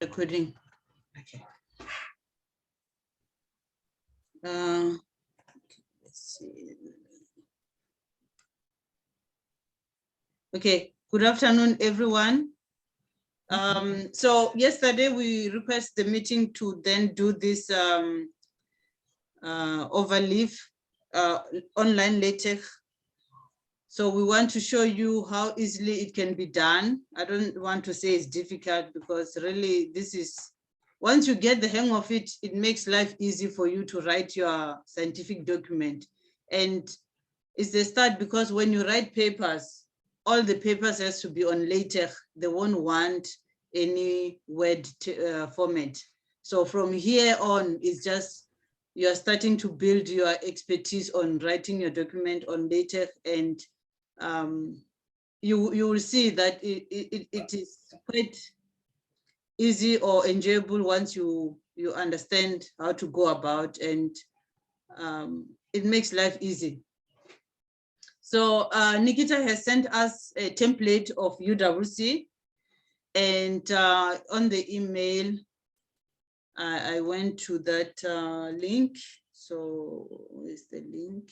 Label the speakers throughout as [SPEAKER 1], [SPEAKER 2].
[SPEAKER 1] Recording. Okay. Let's see. Okay. Good afternoon, everyone. So yesterday we requested the meeting to then do this Overleaf online LaTeX. So we want to show you how easily it can be done. I don't want to say it's difficult because really this is, once you get the hang of it, it makes life easy for you to write your scientific document. And it's the start because when you write papers, all the papers has to be on LaTeX. They won't want any Word format. So from here on, it's just, you're starting to build your expertise on writing your document on LaTeX, and you will see that it is quite easy or enjoyable once you understand how to go about, and it makes life easy. So Nikita has sent us a template of UWC, and on the email, I went to that link. So where's the link?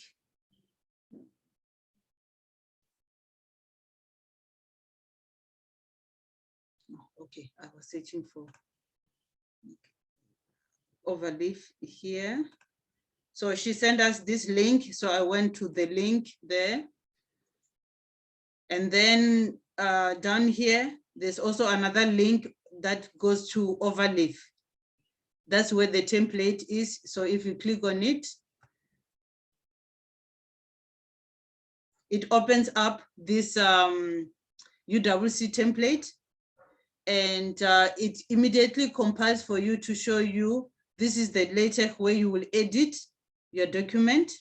[SPEAKER 1] Okay, I was searching for Overleaf here. So she sent us this link. So I went to the link there. And then down here, there's also another link that goes to Overleaf. That's where the template is. So if you click on it, it opens up this UWC template, and it immediately compiles for you to show you this is the LaTeX where you will edit your document,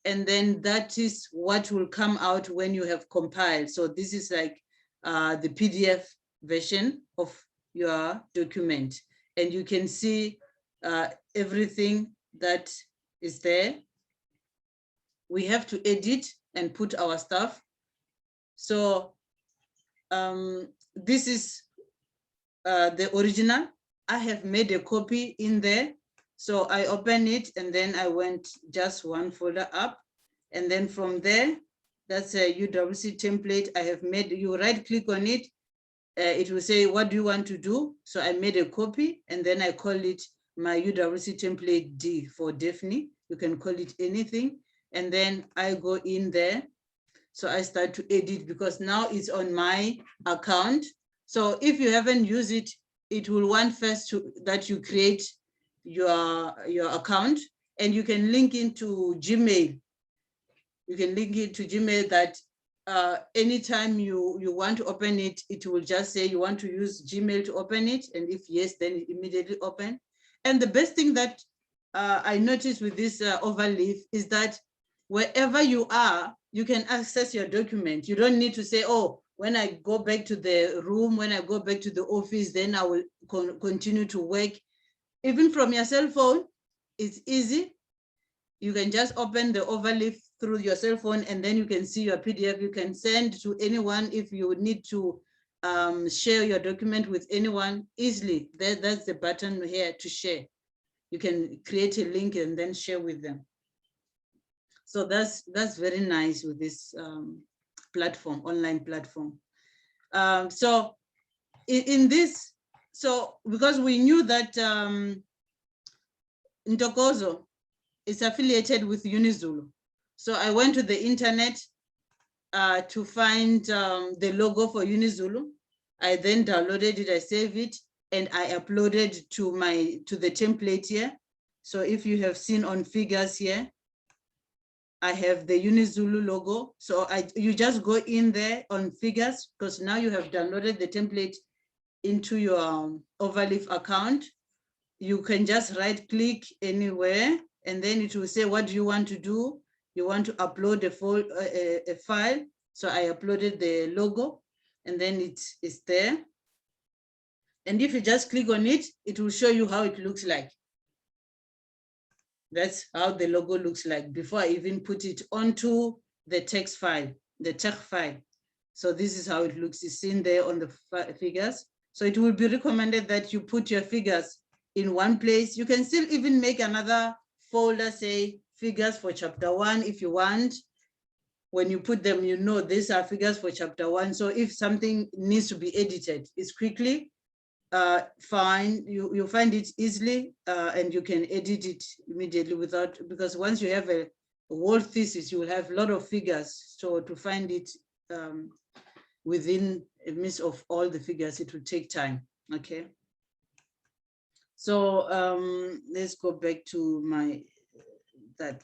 [SPEAKER 1] and then that is what will come out when you have compiled. So this is like the PDF version of your document, and you can see everything that is there. We have to edit and put our stuff. So this is the original. I have made a copy in there. So I open it, and then I went just one folder up. And then from there, that's a UWC template I have made. You right click on it. It will say, what do you want to do? So I made a copy, and then I call it my UWC template D for Daphne. You can call it anything. And then I go in there. So I start to edit because now it's on my account. So if you haven't used it, it will want first that you create your account, and you can link into Gmail. You can link it to Gmail that anytime you want to open it, it will just say you want to use Gmail to open it. And if yes, then it immediately open. And the best thing that I noticed with this Overleaf is that wherever you are, you can access your document. You don't need to say, oh, when I go back to the room, when I go back to the office, then I will continue to work. Even from your cell phone, it's easy. You can just open the Overleaf through your cell phone, and then you can see your PDF. You can send to anyone if you need to share your document with anyone easily. That's the button here to share. You can create a link and then share with them. So that's very nice with this platform, online platform. So in this, so because we knew that Ntokozo is affiliated with Unizulu. So I went to the internet to find the logo for Unizulu. I then downloaded it, I saved it, and I uploaded to the template here. So if you have seen on figures here, I have the Unizulu logo. So you just go in there on figures, because now you have downloaded the template into your Overleaf account. You can just right click anywhere, and then it will say, what do you want to do? You want to upload a file. So I uploaded the logo, and then it's there. And if you just click on it, it will show you how it looks like. That's how the logo looks like before I even put it onto the text file, the text file. So this is how it looks. It's in there on the figures. So it will be recommended that you put your figures in one place. You can still even make another folder, say figures for chapter 1 if you want. When you put them, you know these are figures for chapter 1. So if something needs to be edited, it's quickly fine. You find it easily and you can edit it immediately without, because once you have a whole thesis, you will have a lot of figures. So to find it within a midst of all the figures, it will take time. Okay. So let's go back to my that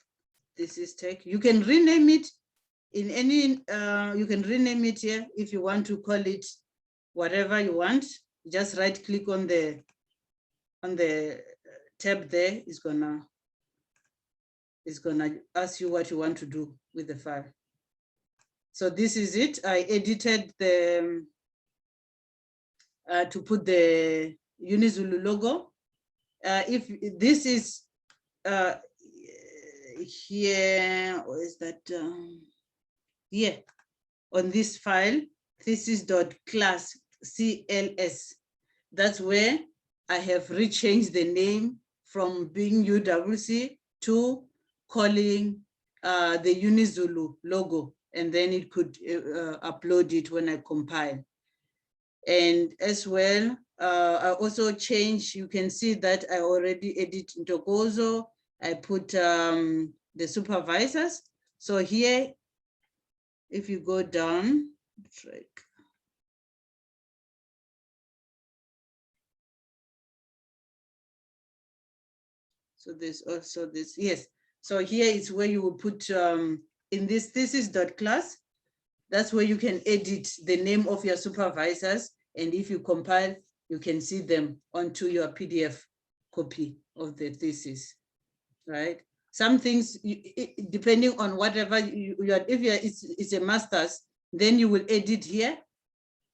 [SPEAKER 1] thesis tag. You can rename it in any. You can rename it here if you want to call it whatever you want. Just right click on the tab there. It's gonna ask you what you want to do with the file. So this is it. I edited the to put the Unizulu logo. If this is here, or is that here on this file, thesis.class CLS. That's where I have rechanged the name from being UWC to calling the Unizulu logo, and then it could upload it when I compile. And as well, I also changed, you can see that I already edit Ntokozo. I put the supervisors. So here, if you go down, track. So there's also this, yes. So here is where you will put in this thesis.class, that's where you can edit the name of your supervisors. And if you compile, you can see them onto your PDF copy of the thesis, right? Some things, depending on whatever it's a master's, then you will edit here.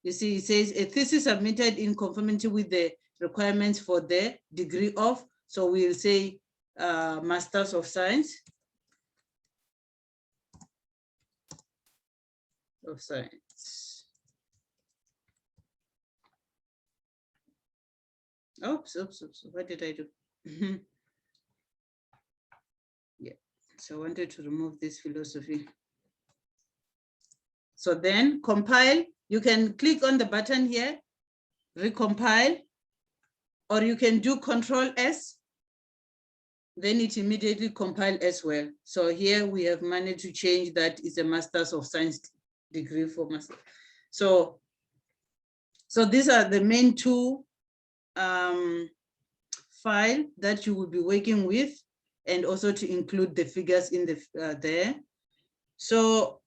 [SPEAKER 1] You see, it says a thesis submitted in conformity with the requirements for the degree of, so we'll say Masters of Science. Of Science. Oops, what did I do? Yeah, so I wanted to remove this philosophy. So then compile, you can click on the button here, recompile, or you can do Control S, then it immediately compile as well. So here we have managed to change that it's a Masters of Science degree for master. So these are the main two file that you will be working with, and also to include the figures in the there. So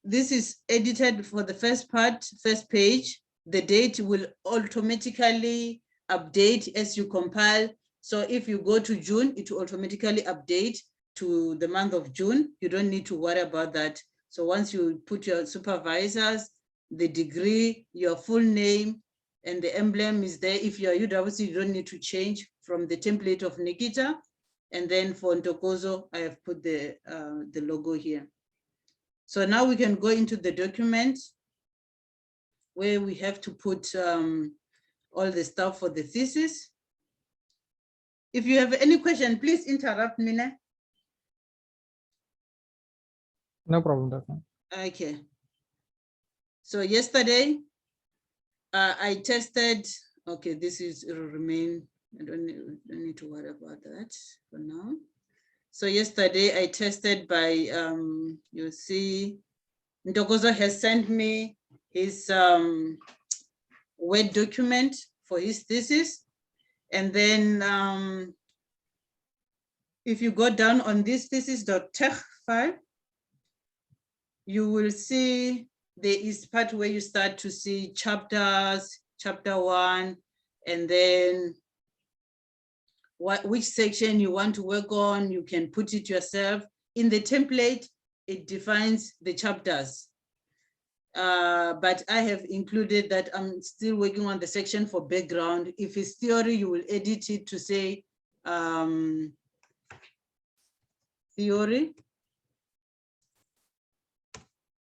[SPEAKER 1] this is edited for the first part, first page. The date will automatically update as you compile. So if you go to June, it will automatically update to the month of June. You don't need to worry about that. So once you put your supervisors, the degree, your full name, and the emblem is there. If you're UWC, you don't need to change from the template of Nikita. And then for Ntokozo, I have put the logo here. So now we can go into the document where we have to put all the stuff for the thesis. If you have any question, please interrupt me.
[SPEAKER 2] No problem, Doctor.
[SPEAKER 1] Okay. So yesterday, I tested, okay, this is, it will remain, I don't need to worry about that for now. So yesterday I tested by, you see, Ntokozo has sent me his Word document for his thesis. And then if you go down on this thesis.tech file, you will see there is part where you start to see chapters, chapter 1, and then which section you want to work on, you can put it yourself. In the template, it defines the chapters. But I have included that I'm still working on the section for background. If it's theory, you will edit it to say theory.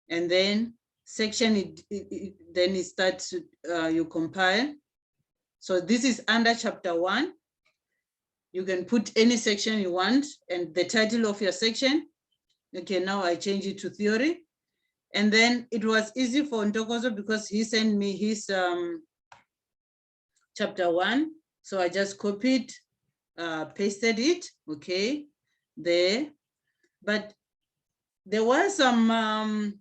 [SPEAKER 1] And then section, then it starts, you compile. So this is under chapter 1. You can put any section you want and the title of your section. Okay, now I change it to theory. And then it was easy for Ntokozo because he sent me his chapter 1. So I just copied, pasted it, okay, there. But there was some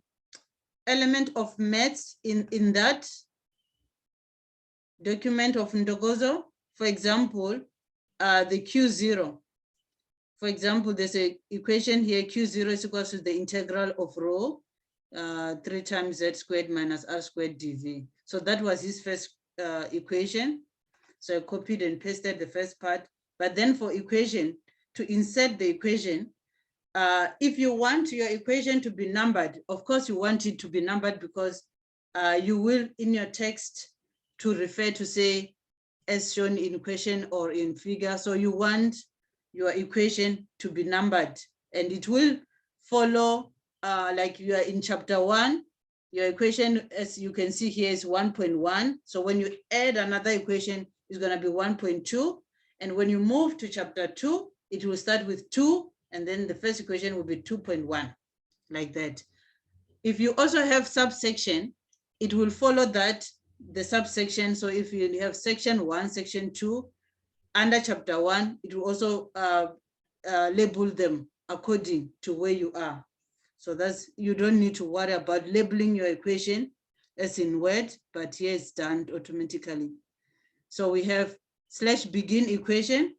[SPEAKER 1] element of maths in that document of Ntokozo. For example, the Q0. For example, there's an equation here, Q0 is equal to the integral of rho 3 times z squared minus r squared dv. So that was his first equation. So I copied and pasted the first part. But then for equation, to insert the equation, if you want your equation to be numbered, of course you want it to be numbered because you will in your text to refer to say as shown in question or in figure. So you want your equation to be numbered and it will follow like you are in chapter 1, your equation, as you can see here, is 1.1. So when you add another equation, it's going to be 1.2. And when you move to chapter 2, it will start with 2, and then the first equation will be 2.1, like that. If you also have subsection, it will follow that, the subsection. So if you have section 1, section 2, under chapter 1, it will also label them according to where you are. So that's, you don't need to worry about labeling your equation as in Word, but here it's done automatically. So we have /begin equation.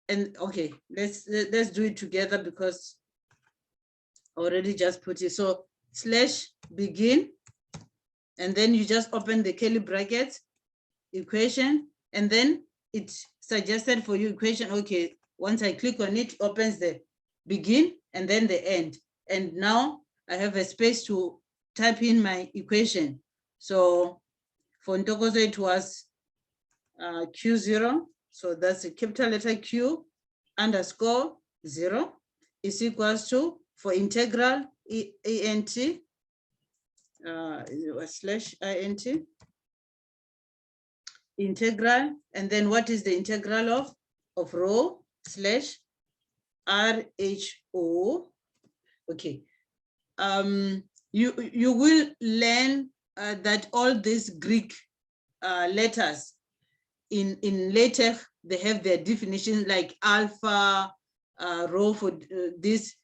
[SPEAKER 1] And okay, let's do it together because I already just put it. So /begin, and then you just open the curly brackets, equation, and then it's suggested for you equation. Okay, once I click on it, opens the begin and then the end. And now I have a space to type in my equation. So for Ntokozo, it was Q0. So that's a capital letter Q underscore 0 is equals to, for integral int, /int, integral, and then what is the integral of rho /rho. Okay, you will learn that all these Greek letters in LaTeX, they have their definitions, like alpha, rho for this,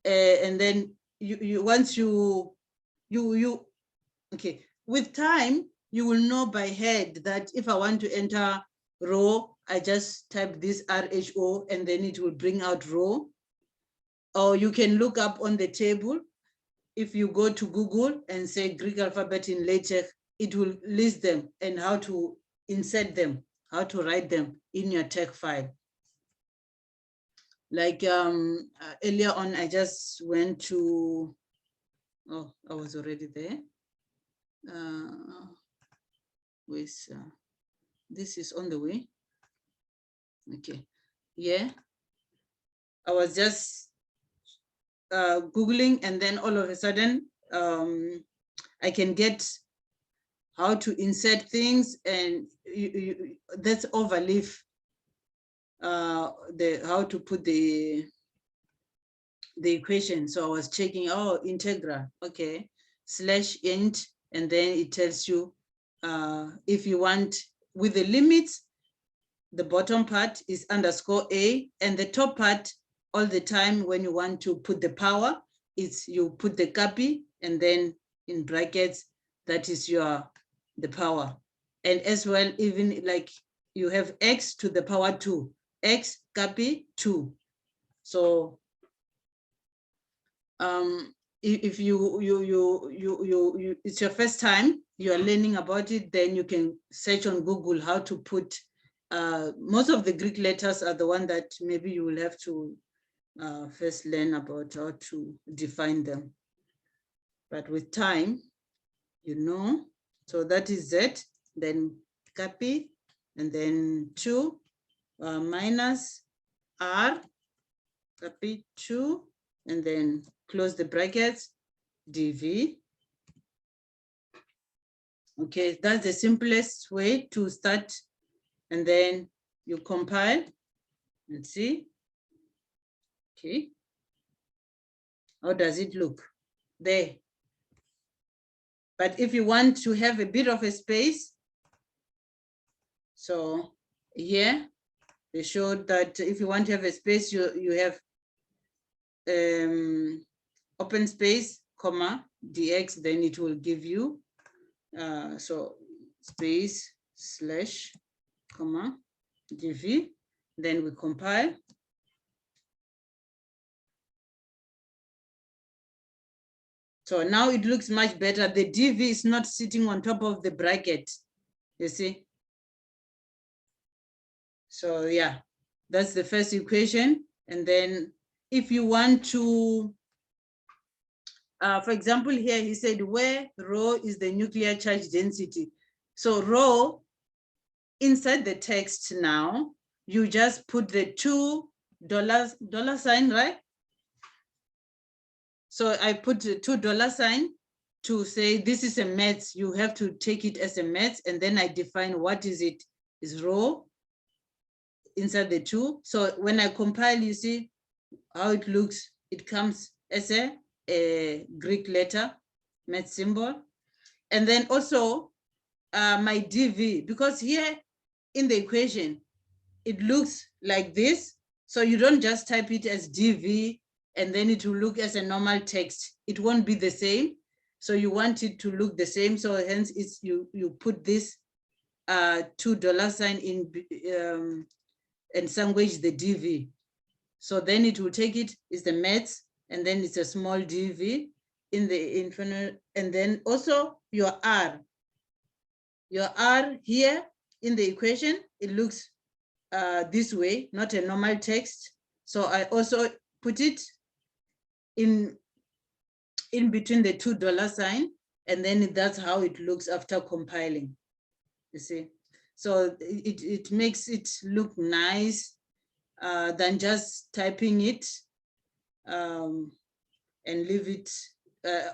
[SPEAKER 1] and then once you okay, with time, you will know by head that if I want to enter rho, I just type this RHO and then it will bring out rho. Or you can look up on the table. If you go to Google and say Greek alphabet in LaTeX, it will list them and how to insert them, how to write them in your text file. Like earlier on, I just went to, oh, I was already there. This is on the way. Okay, yeah. I was just Googling, and then all of a sudden, I can get how to insert things, and that's Overleaf. How to put the equation. So I was checking, oh, integral, okay, /int, and then it tells you if you want, with the limits, the bottom part is _a, and the top part, all the time when you want to put the power, it's you put the copy, and then in brackets, that is the power. And as well, even like you have x to the power 2, x copy 2. So if it's your first time you are learning about it, then you can search on Google how to put, most of the Greek letters are the one that maybe you will have to first learn about how to define them. But with time, you know, so that is Z, then copy, and then 2 minus R, copy 2, and then close the brackets, dv. Okay, that's the simplest way to start. And then you compile and see. Okay. How does it look? There. But if you want to have a bit of a space, so here they showed that if you want to have a space, you have open space, comma, dx, then it will give you, so space slash, comma, dv, then we compile. So now it looks much better. The dv is not sitting on top of the bracket, you see? So yeah, that's the first equation. And then if you want to, for example, here he said where rho is the nuclear charge density. So rho, inside the text now, you just put the $2 sign, right? So I put the $2 sign to say this is a maths. You have to take it as a maths, and then I define what is it, is rho inside the 2. So when I compile, you see how it looks. It comes as a Greek letter, math symbol. And then also my dv, because here in the equation, it looks like this. So you don't just type it as dv and then it will look as a normal text. It won't be the same. So you want it to look the same. So hence it's you put this $2 sign in and sandwich the dv. So then it will take it is the maths, and then it's a small dv in the infinite, and then also your r. Your r here in the equation, it looks this way, not a normal text. So I also put it in between the $2 sign, and then that's how it looks after compiling, you see. So it makes it look nice than just typing it and leave it,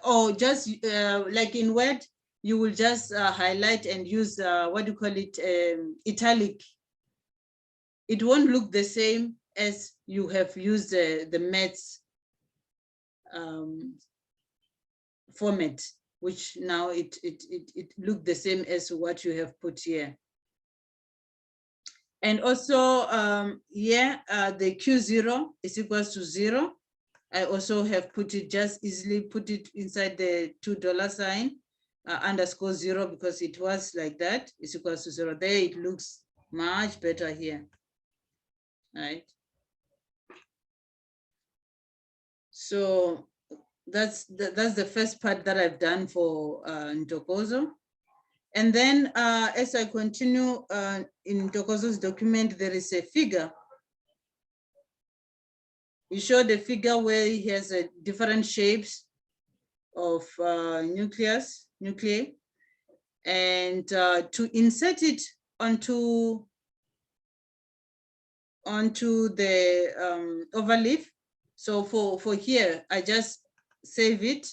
[SPEAKER 1] or just like in Word, you will just highlight and use, what do you call it, italic. It won't look the same as you have used the maths format, which now it looked the same as what you have put here. And also the Q0 is equals to 0. I also have put it, just easily put it inside the $2 sign, underscore 0, because it was like that, is equals to 0. There it looks much better here, right? So that's the first part that I've done for Ntokozo. And then as I continue in Ntokozo's document, there is a figure. He showed a figure where he has different shapes of nuclei, and to insert it onto the overleaf. So for here, I just save it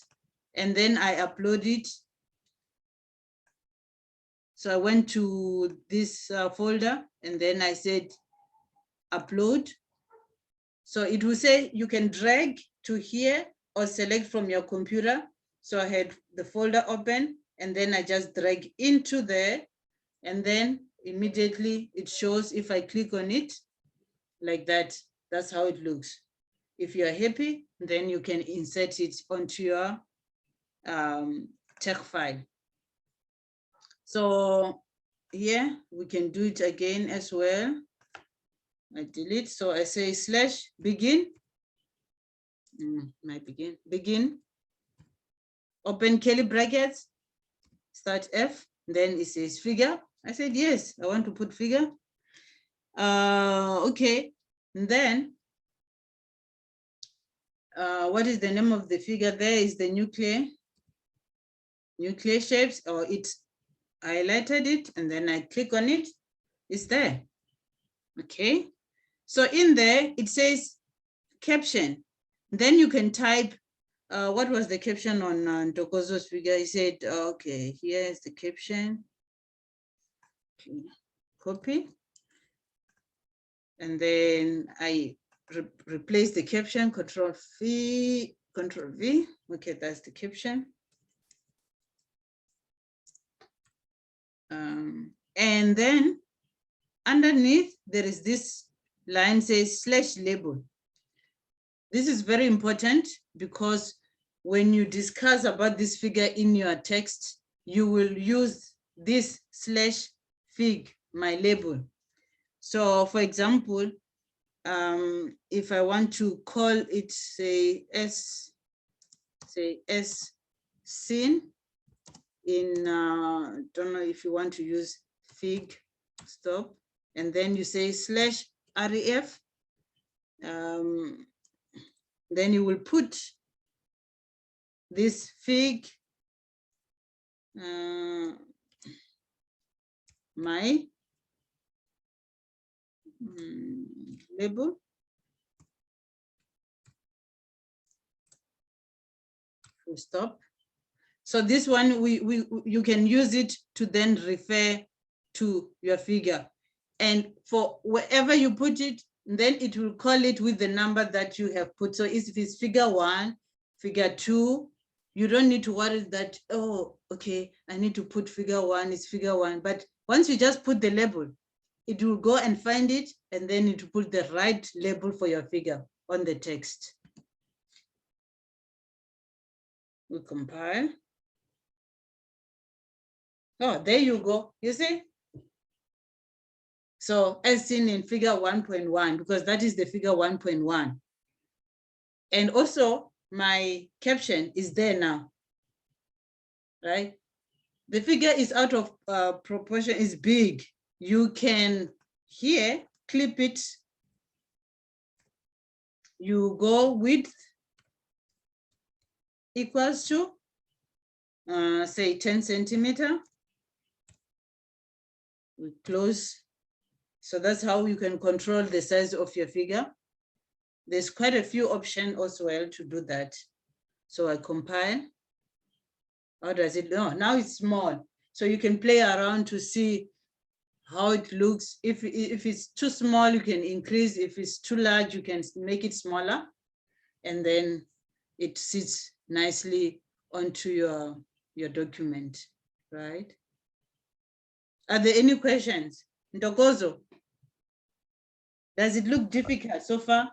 [SPEAKER 1] and then I upload it. So I went to this folder and then I said upload. So it will say you can drag to here or select from your computer. So I had the folder open and then I just drag into there, and then immediately it shows if I click on it like that. That's how it looks. If you're happy, then you can insert it onto your text file. So here we can do it again as well. I delete, so I say slash begin. Begin, open curly brackets, start F, then it says figure. I said, yes, I want to put figure. Okay, and then what is the name of the figure? There is the nuclear shapes, or it highlighted it, and then I click on it, it's there. Okay, so in there it says caption. Then you can type what was the caption on Ntokozo's figure? He said, okay, here's the caption. Okay. Copy. And then I replace the caption, Control V. Okay, that's the caption. And then underneath, there is this line says /label. This is very important because when you discuss about this figure in your text, you will use this /fig, my label. So for example, if I want to call it, say S scene in, don't know if you want to use fig, stop, and then you say /ref, then you will put this fig, my label, full stop. So this one, you can use it to then refer to your figure. And for wherever you put it, then it will call it with the number that you have put. So if it's figure 1, figure 2, you don't need to worry that, oh, okay, I need to put figure 1, it's figure 1. But once you just put the label, it will go and find it, and then it will put the right label for your figure on the text. We compile. Oh, there you go, you see? So as seen in figure 1.1, because that is the figure 1.1. And also my caption is there now, right? The figure is out of proportion, is big. You can here clip it. You go width equals to say 10 centimeter. We close. So that's how you can control the size of your figure. There's quite a few options as well to do that. So I compile. How does it know? Now it's small. So you can play around to see how it looks. If it's too small, you can increase. If it's too large, you can make it smaller. And then it sits nicely onto your document, right? Are there any questions? Ntokozo, does it look difficult so far?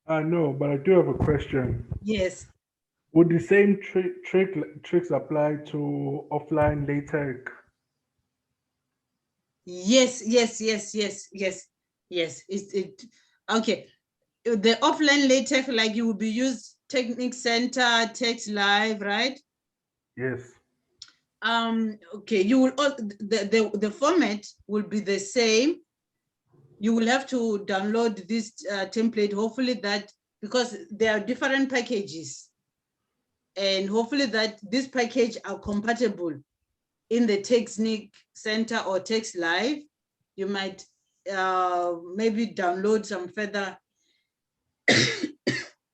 [SPEAKER 3] No, but I do have a question.
[SPEAKER 1] Yes.
[SPEAKER 3] Would the same tricks apply to offline LaTeX?
[SPEAKER 1] Yes. Okay. The offline LaTeX, like you will be used Technic Center, Text Live, right?
[SPEAKER 3] Yes.
[SPEAKER 1] Okay, you will the format will be the same. You will have to download this template, hopefully that, because there are different packages, and hopefully that this package are compatible in the Technic Center or Text Live. You might maybe download some further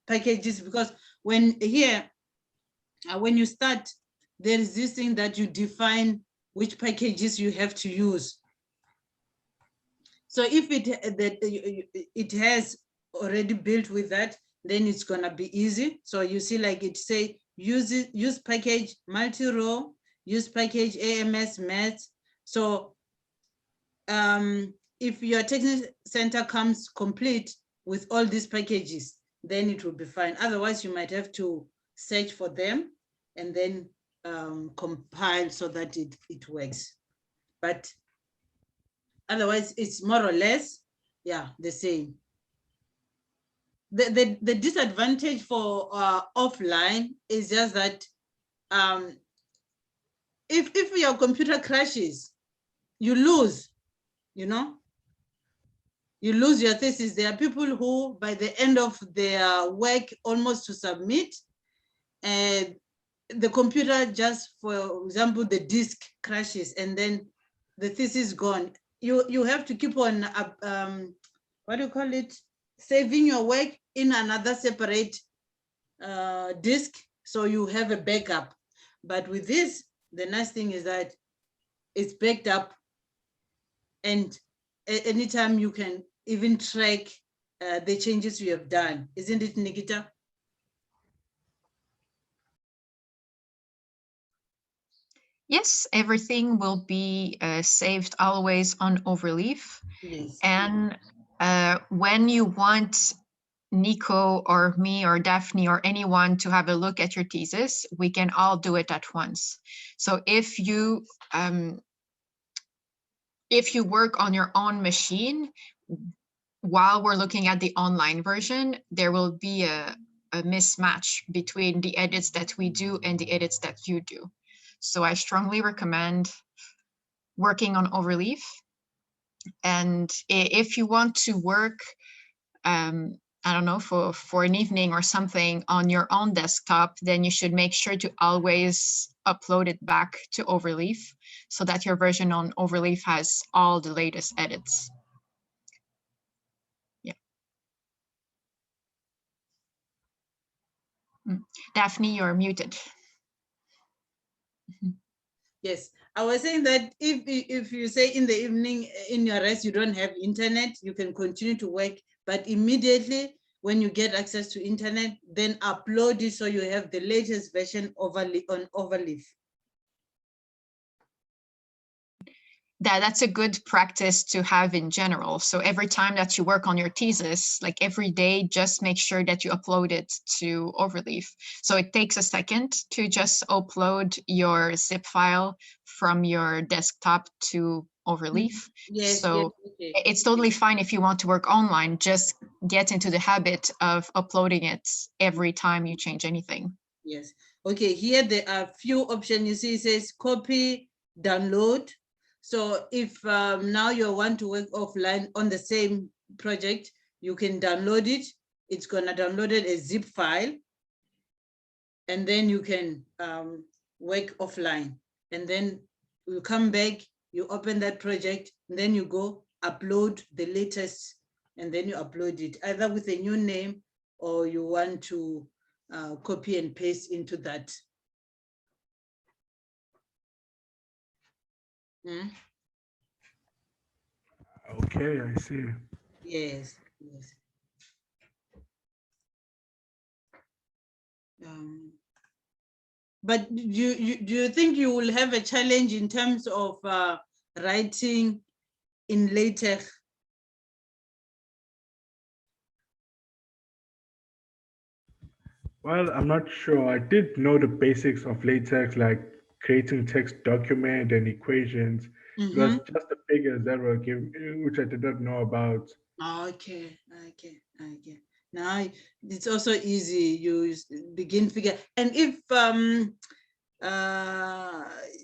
[SPEAKER 1] packages, because when you start, there is this thing that you define which packages you have to use. So if it has already built with that, then it's gonna be easy. So you see, like it say, use package multi-row, use package AMS Maths. So if your Technical Center comes complete with all these packages, then it will be fine. Otherwise, you might have to search for them and then compile so that it works. But otherwise, it's more or less, yeah, the same. The disadvantage for offline is just that if your computer crashes, you lose, you know? You lose your thesis. There are people who, by the end of their work, almost to submit, and the computer just, for example, the disk crashes, and then the thesis is gone. You have to keep on, what do you call it? Saving your work in another separate disk, so you have a backup. But with this, the nice thing is that it's backed up, and anytime you can even track the changes you have done, isn't it, Nikita?
[SPEAKER 4] Yes, everything will be saved always on Overleaf.
[SPEAKER 1] Yes.
[SPEAKER 4] And when you want Nico or me or Daphne or anyone to have a look at your thesis, we can all do it at once. So if you work on your own machine, while we're looking at the online version, there will be a mismatch between the edits that we do and the edits that you do. So I strongly recommend working on Overleaf. And if you want to work, I don't know, for an evening or something on your own desktop, then you should make sure to always upload it back to Overleaf so that your version on Overleaf has all the latest edits. Yeah. Daphne, you're muted.
[SPEAKER 1] Yes, I was saying that if you say in the evening in your rest you don't have internet, you can continue to work, but immediately when you get access to internet, then upload it so you have the latest version on Overleaf.
[SPEAKER 4] That's a good practice to have in general. So every time that you work on your thesis, like every day, just make sure that you upload it to Overleaf. So it takes a second to just upload your zip file from your desktop to Overleaf.
[SPEAKER 1] Yes,
[SPEAKER 4] so
[SPEAKER 1] yes, okay.
[SPEAKER 4] It's totally fine if you want to work online, just get into the habit of uploading it every time you change anything.
[SPEAKER 1] Yes, okay, here there are a few options. You see, it says copy, download. So if now you want to work offline on the same project, you can download it. It's gonna download it as zip file, and then you can work offline. And then you come back, you open that project, and then you go upload the latest, and then you upload it either with a new name or you want to copy and paste into that. Mm?
[SPEAKER 3] Okay, I see.
[SPEAKER 1] Yes, yes. But do you think you will have a challenge in terms of writing in LaTeX?
[SPEAKER 3] Well, I'm not sure. I did know the basics of latex, like creating text document and equations. It was just the figures that were given, which I did not know about.
[SPEAKER 1] Okay. Now it's also easy. You begin figure, and if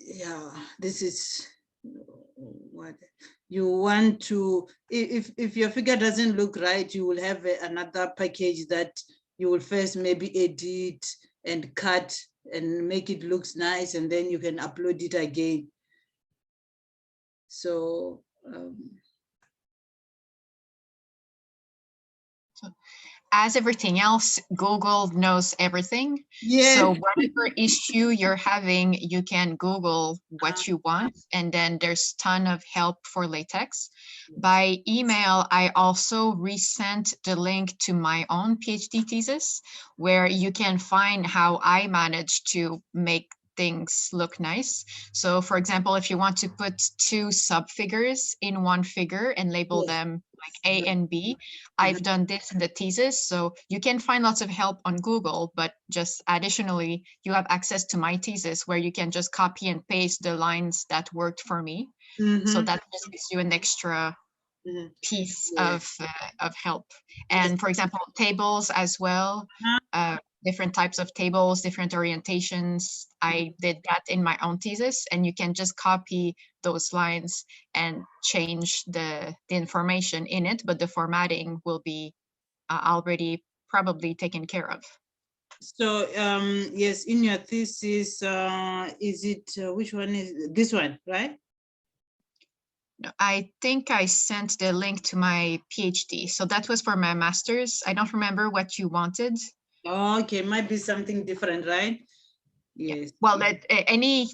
[SPEAKER 1] yeah, this is what you want to. If your figure doesn't look right, you will have another package that you will first maybe edit and cut and make it looks nice, and then you can upload it again. So
[SPEAKER 4] as everything else, Google knows everything.
[SPEAKER 1] yeah.
[SPEAKER 4] So whatever issue you're having, you can Google what you want, and then there's a ton of help for latex. By email, I also resent the link to my own PhD thesis, where you can find how I managed to make things look nice. So for example, if you want to put two subfigures in one figure and label them like A and B, I've done this in the thesis. So you can find lots of help on Google, but just additionally, you have access to my thesis where you can just copy and paste the lines that worked for me. So that just gives you an extra piece of help. And for example, tables as well, different types of tables, different orientations. I did that in my own thesis, and you can just copy those lines and change the information in it, but the formatting will be already probably taken care of.
[SPEAKER 1] So yes, in your thesis, is it which one is this one, right?
[SPEAKER 4] I think I sent the link to my PhD. So that was for my master's. I don't remember what you wanted.
[SPEAKER 1] Okay, might be something different, right? Yes.
[SPEAKER 4] Well, that any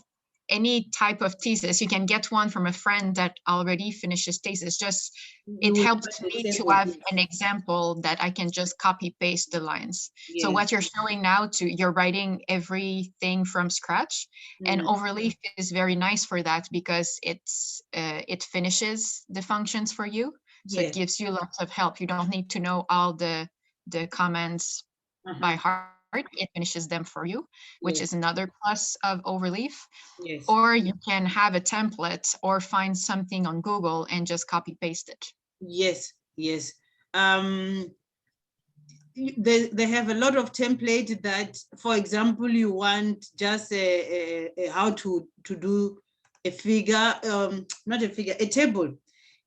[SPEAKER 4] type of thesis, you can get one from a friend that already finishes thesis. Just
[SPEAKER 1] You
[SPEAKER 4] it
[SPEAKER 1] will
[SPEAKER 4] helped
[SPEAKER 1] find the
[SPEAKER 4] me to
[SPEAKER 1] table,
[SPEAKER 4] have
[SPEAKER 1] yes.
[SPEAKER 4] an example that I can just copy paste the lines. So
[SPEAKER 1] Yes.
[SPEAKER 4] what you're showing now, you're writing everything from scratch, and
[SPEAKER 1] Mm.
[SPEAKER 4] Overleaf is very nice for that because it finishes the functions for you. So
[SPEAKER 1] Yes.
[SPEAKER 4] it gives you lots of help. You don't need to know all the commands by heart. It finishes them for you, which
[SPEAKER 1] Yes.
[SPEAKER 4] is another plus of Overleaf.
[SPEAKER 1] Yes.
[SPEAKER 4] Or you can have a template or find something on Google and just copy paste it.
[SPEAKER 1] Yes. Yes. They have a lot of template that, for example, you want just how to do a figure, not a figure, a table.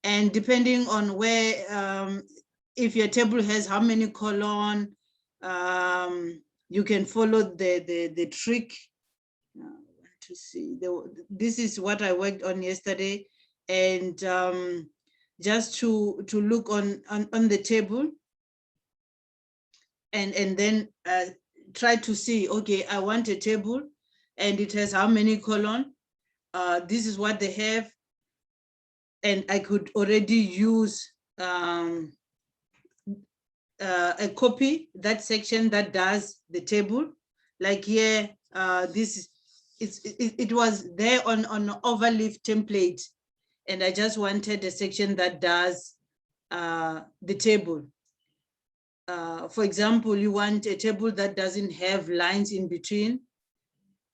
[SPEAKER 1] And depending on where, if your table has how many column, you can follow the trick. To see, this is what I worked on yesterday. And just to look on the table, and then try to see, okay, I want a table and it has how many column, this is what they have, and I could already use a copy, that section that does the table. Like here, it was there on Overleaf template, and I just wanted a section that does the table. For example, you want a table that doesn't have lines in between,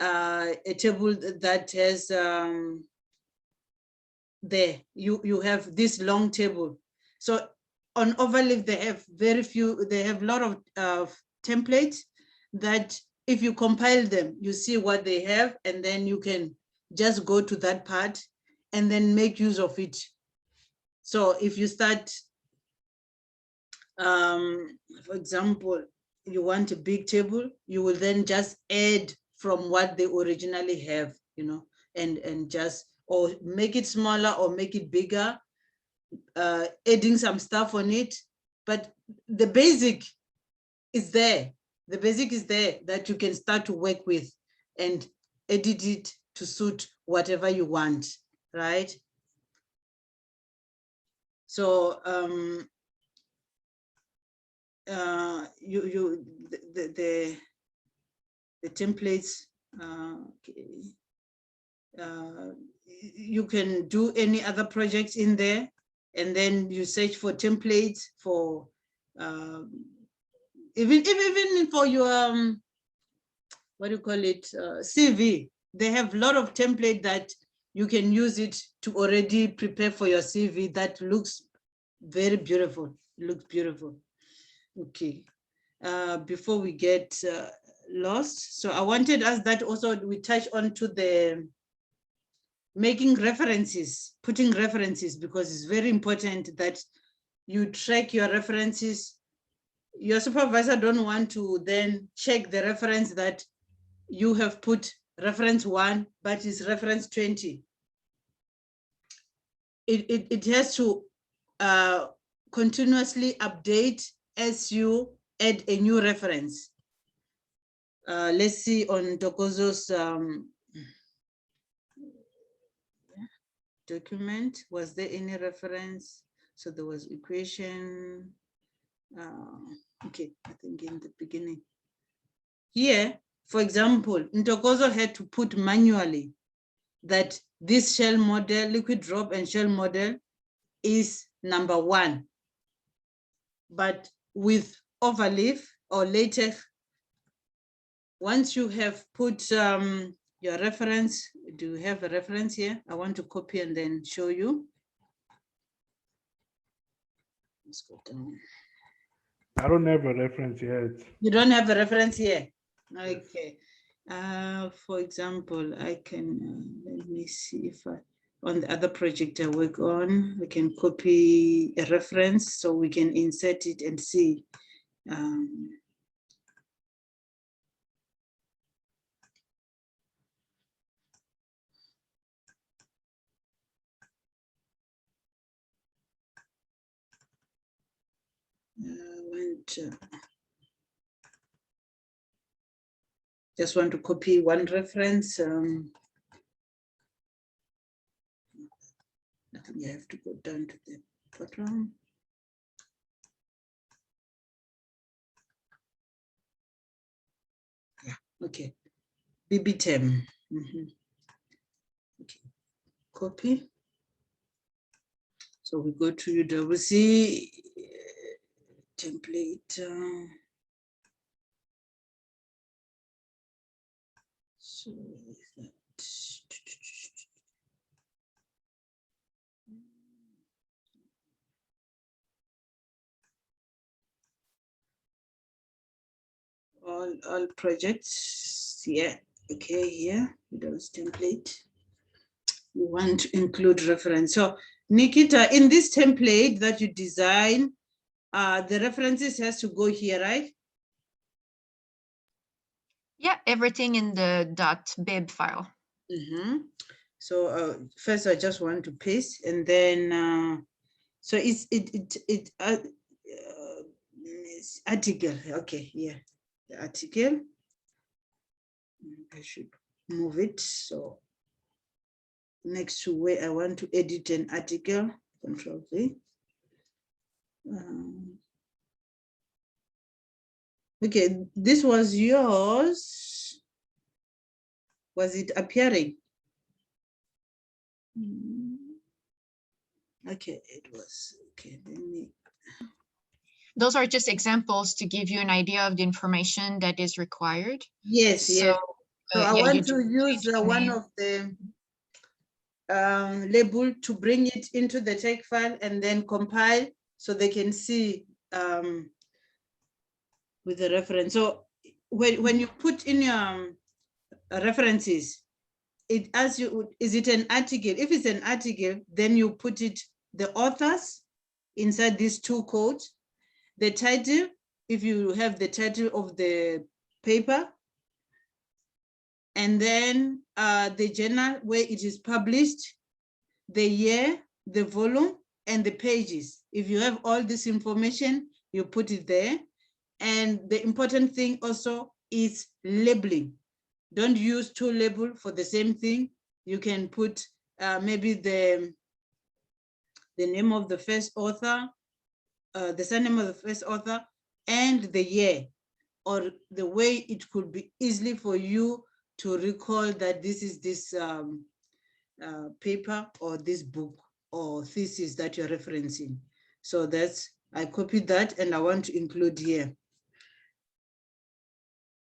[SPEAKER 1] a table that has there, you have this long table. So on Overleaf, they have very few, they have a lot of templates that if you compile them, you see what they have, and then you can just go to that part and then make use of it. So if you start, for example, you want a big table, you will then just add from what they originally have, you know, and just, or make it smaller or make it bigger, adding some stuff on it. But the basic is there. The basic is there that you can start to work with and edit it to suit whatever you want, right? So the templates, okay. You can do any other projects in there, and then you search for templates for even for your what do you call it, CV. They have a lot of template that you can use it to already prepare for your CV. That looks very beautiful. Looks beautiful. Okay. Before we get lost, so I wanted us that also we touch on to the making references, putting references, because it's very important that you track your references. Your supervisor don't want to then check the reference that you have put reference 1, but it's reference 20. It has to continuously update as you add a new reference. Let's see on Dokozo's document, was there any reference? So there was equation. Okay, I think in the beginning. Here, for example, Ntokozo had to put manually that this shell model, liquid drop and shell model is number 1. But with Overleaf or Latex, once you have put your reference, do you have a reference here? I want to copy and then show you. Let's go down.
[SPEAKER 3] I don't have a reference yet.
[SPEAKER 1] You don't have a reference here? Okay. For example, I can, let me see if on the other project I work on, we can copy a reference so we can insert it and see. just want to copy one reference. I think you have to go down to the bottom. Yeah, okay. BB term. Okay, copy. So we go to UWC template. So that. All projects, yeah, okay, here, Windows template. You want to include reference. So Nikita, in this template that you design, the references has to go here, right?
[SPEAKER 4] Yeah, everything in the .bib file.
[SPEAKER 1] So first I just want to paste, and then so it's article. Okay, yeah, the article. I should move it so next to where I want to edit an article. Control V. Okay, this was yours. Was it appearing? Okay, it was. Okay, then me.
[SPEAKER 4] Those are just examples to give you an idea of the information that is required.
[SPEAKER 1] Yes,
[SPEAKER 4] So,
[SPEAKER 1] yes. So I
[SPEAKER 4] yeah,
[SPEAKER 1] want to use one
[SPEAKER 4] name.
[SPEAKER 1] of the label to bring it into the text file and then compile so they can see with the reference. So when you put in your references, it asks you, is it an article? If it's an article, then you put it, the authors inside these two codes, the title, if you have the title of the paper, and then the journal where it is published, the year, the volume, and the pages. If you have all this information, you put it there. And the important thing also is labeling. Don't use two labels for the same thing. You can put maybe the name of the first author, the surname of the first author, and the year, or the way it could be easily for you to recall that this is this paper or this book or thesis that you're referencing. So that's, I copied that and I want to include here.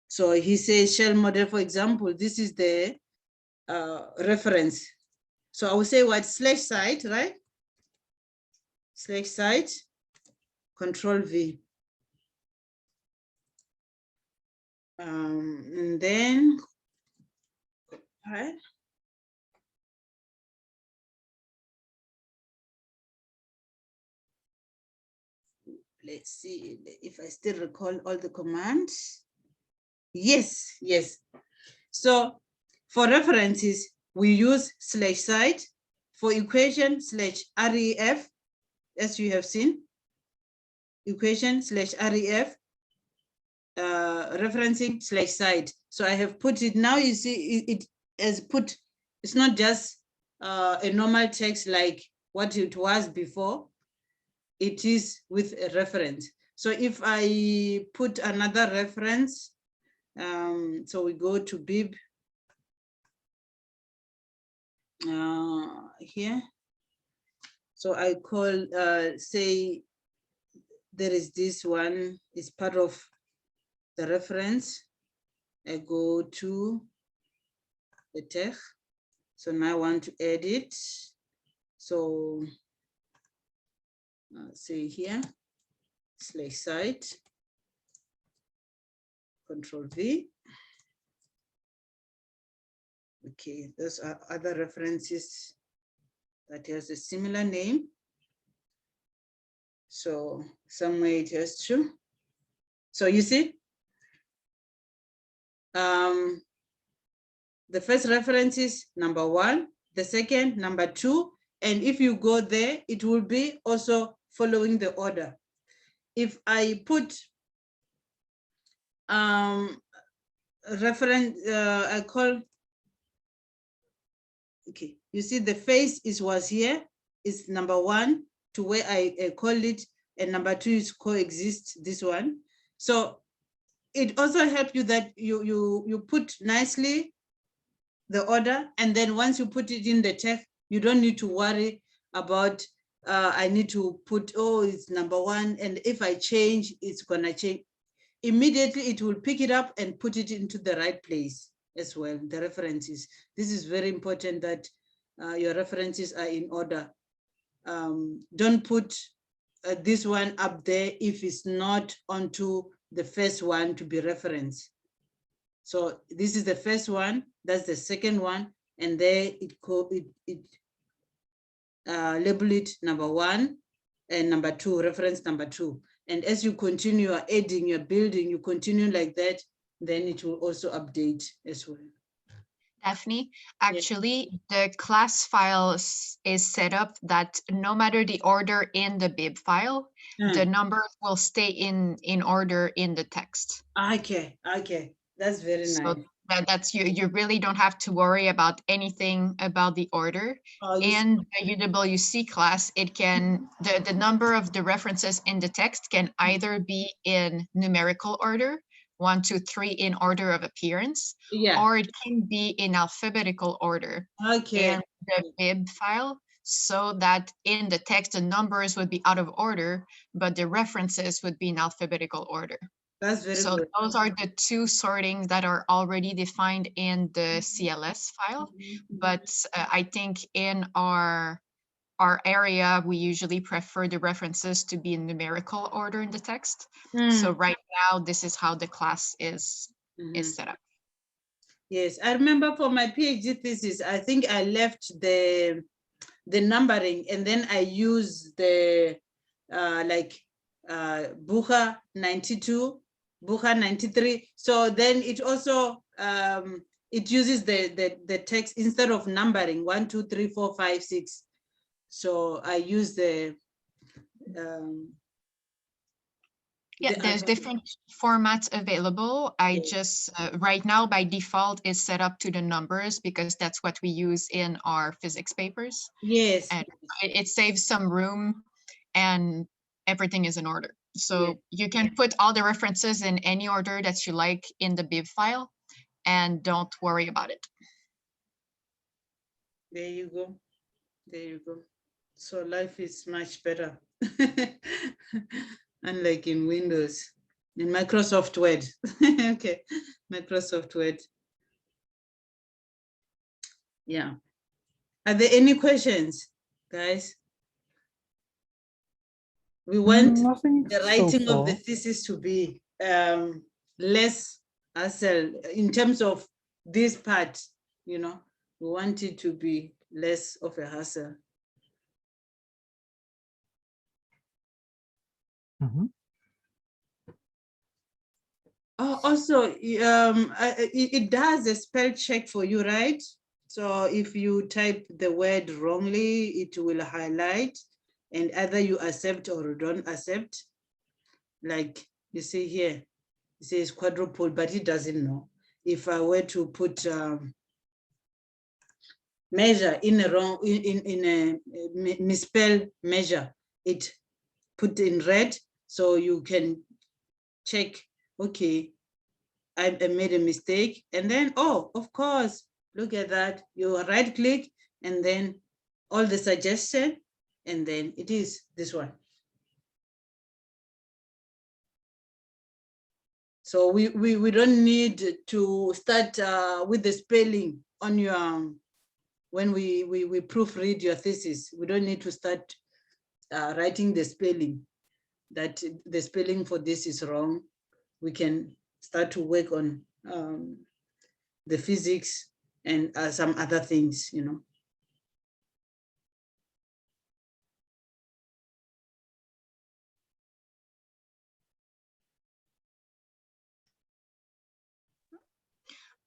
[SPEAKER 1] So he says shell model, for example, this is the reference. So I will say what, /site, right? /site, Control V. And then, right? Let's see if I still recall all the commands. Yes, yes. So for references, we use /site. For equation, /ref, as you have seen. Equation /ref, referencing /site. So I have put it now, you see it has put, it's not just a normal text like what it was before. It is with a reference. So if I put another reference, so we go to bib here. So I call, say, there is this one, is part of the reference. I go to the text. So now I want to edit. So say here, /site, Control V. Okay, those are other references that has a similar name. So somewhere it has to. So you see, the first reference is number 1, the second, number 2, and if you go there, it will be also following the order. If I put reference, I call, okay, you see the face was here, is number 1 to where I call it, and number 2 is coexist, this one. So it also helps you that you put nicely the order, and then once you put it in the text, you don't need to worry about, I need to put, oh, it's number 1, and if I change, it's gonna change. Immediately it will pick it up and put it into the right place as well, the references. This is very important that your references are in order. Don't put this one up there if it's not onto the first one to be referenced. So this is the first one, that's the second one, and there it label it number 1 and number 2, reference number 2. And as you continue adding, you're building, you continue like that, then it will also update as well.
[SPEAKER 4] Daphne, actually, the class file is set up that no matter the order in the bib file, the numbers will stay in order in the text.
[SPEAKER 1] Okay, that's very
[SPEAKER 4] So
[SPEAKER 1] nice.
[SPEAKER 4] that's you really don't have to worry about anything about the order. In the UWC class, it can, the number of the references in the text can either be in numerical order, 1, 2, 3 in order of appearance, or it can be in alphabetical order in the bib file, so that in the text the numbers would be out of order, but the references would be in alphabetical order.
[SPEAKER 1] That's very
[SPEAKER 4] so
[SPEAKER 1] good.
[SPEAKER 4] Those are the 2 sortings that are already defined in the CLS file. But I think in our area, we usually prefer the references to be in numerical order in the text. So right now, this is how the class is set up.
[SPEAKER 1] Yes, I remember for my PhD thesis, I think I left the numbering, and then I use the Bucha 92, Bucha 93. So then it also it uses the text instead of numbering 1, 2, 3, 4, 5, 6. So I use the
[SPEAKER 4] there's different formats available. I just right now by default is set up to the numbers because that's what we use in our physics papers.
[SPEAKER 1] Yes.
[SPEAKER 4] And it saves some room and everything is in order. So you can put all the references in any order that you like in the bib file and don't worry about it.
[SPEAKER 1] There you go. There you go. So life is much better. Unlike in Windows, in Microsoft Word. Okay, Microsoft Word. Yeah. Are there any questions, guys? We want the writing of the thesis to be less hassle in terms of this part, you know, we want it to be less of a hassle. Oh, also, it does a spell check for you, right? So if you type the word wrongly, it will highlight, and either you accept or don't accept. Like you see here, it says quadruple, but it doesn't know. If I were to put measure in a wrong, in a misspelled measure, it put in red, so you can check, okay, I made a mistake. And then, oh, of course, look at that. You right click and then all the suggestion, and then it is this one. So we don't need to start with the spelling on your, when we proofread your thesis, we don't need to start writing the spelling, that the spelling for this is wrong. We can start to work on the physics and some other things, you know.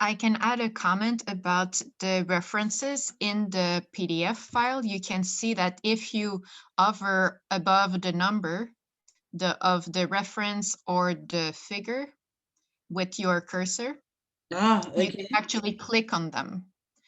[SPEAKER 4] I can add a comment about the references in the PDF file. You can see that if you hover above the number of the reference or the figure with your cursor,
[SPEAKER 1] Ah,
[SPEAKER 4] You
[SPEAKER 1] okay.
[SPEAKER 4] can actually click on them.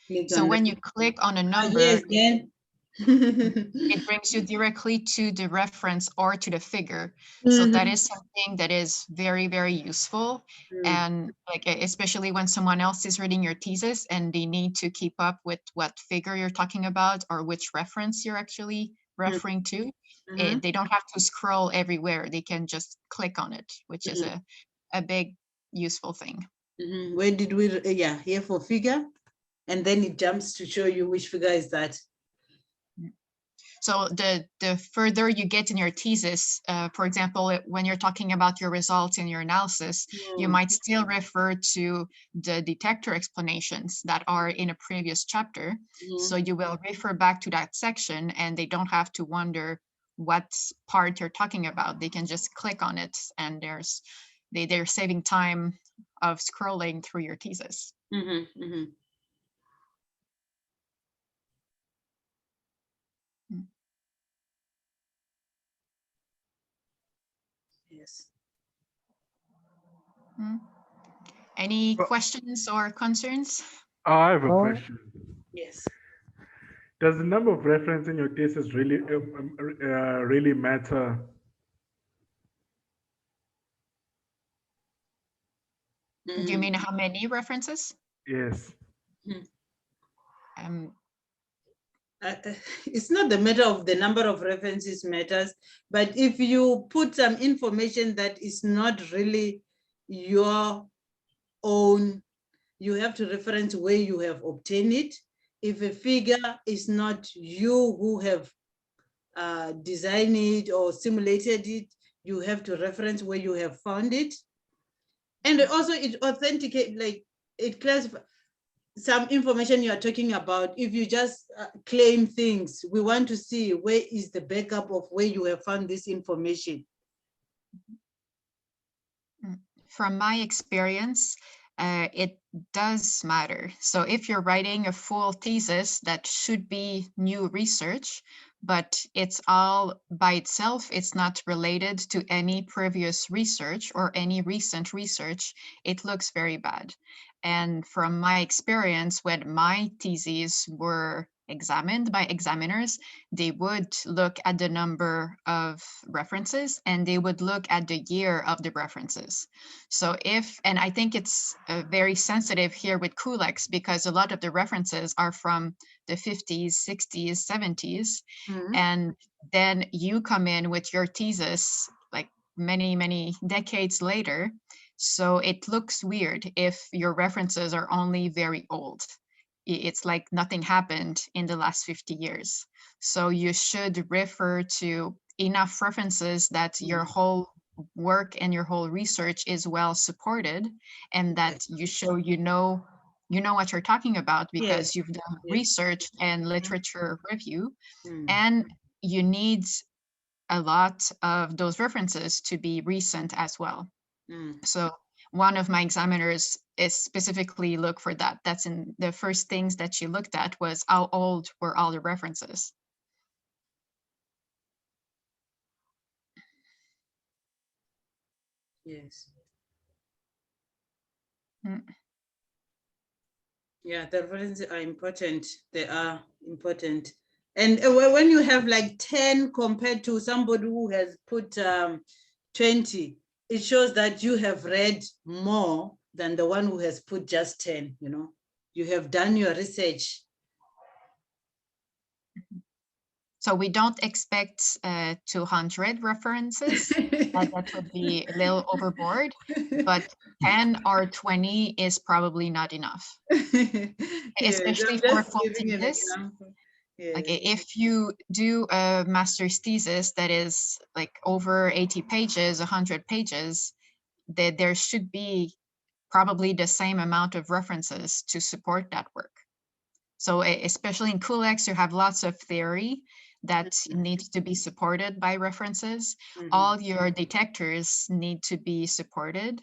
[SPEAKER 1] Click
[SPEAKER 4] So
[SPEAKER 1] on
[SPEAKER 4] when
[SPEAKER 1] that.
[SPEAKER 4] you click on a
[SPEAKER 1] Ah,
[SPEAKER 4] number,
[SPEAKER 1] yes, then.
[SPEAKER 4] it brings you directly to the reference or to the figure. So that is something that is very, very useful. And like, especially when someone else is reading your thesis and they need to keep up with what figure you're talking about or which reference you're actually referring to, they don't have to scroll everywhere. They can just click on it, which is a big useful thing.
[SPEAKER 1] Where did we, yeah, here for figure, and then it jumps to show you which figure is that.
[SPEAKER 4] So the further you get in your thesis, for example, when you're talking about your results in your analysis, you might still refer to the detector explanations that are in a previous chapter. So you will refer back to that section and they don't have to wonder what part you're talking about. They can just click on it and they're saving time of scrolling through your thesis.
[SPEAKER 1] Yes.
[SPEAKER 4] Any questions or concerns?
[SPEAKER 3] I have a
[SPEAKER 2] Oh.
[SPEAKER 3] question.
[SPEAKER 1] Yes.
[SPEAKER 3] Does the number of references in your thesis really matter?
[SPEAKER 4] Do you mean how many references?
[SPEAKER 3] Yes.
[SPEAKER 1] It's not the matter of the number of references matters, but if you put some information that is not really your own, you have to reference where you have obtained it. If a figure is not you who have designed it or simulated it, you have to reference where you have found it. And also it authenticates, like it classifies some information you are talking about. If you just claim things, we want to see where is the backup of where you have found this information.
[SPEAKER 4] From my experience, it does matter. So if you're writing a full thesis that should be new research, but it's all by itself, it's not related to any previous research or any recent research, it looks very bad. And from my experience, when my theses were examined by examiners, they would look at the number of references and they would look at the year of the references. So and I think it's very sensitive here with Culex because a lot of the references are from the 50s, 60s, 70s. And then you come in with your thesis like many, many decades later. So it looks weird if your references are only very old. It's like nothing happened in the last 50 years. So you should refer to enough references that your whole work and your whole research is well supported and that you show you know what you're talking about because you've done research and literature review. And you need a lot of those references to be recent as well. So one of my examiners is specifically look for that. That's in the first things that she looked at was how old were all the references.
[SPEAKER 1] Yes. Yeah, the references are important. They are important. And when you have like 10 compared to somebody who has put 20, it shows that you have read more than the one who has put just 10, you know. You have done your research.
[SPEAKER 4] So we don't expect 200 references. That would be a little overboard, but 10 or 20 is probably not enough. Especially for full thesis. Like if you do a master's thesis that is like over 80 pages, 100 pages, there should be probably the same amount of references to support that work. So especially in Culex, you have lots of theory that needs to be supported by references. All your detectors need to be supported,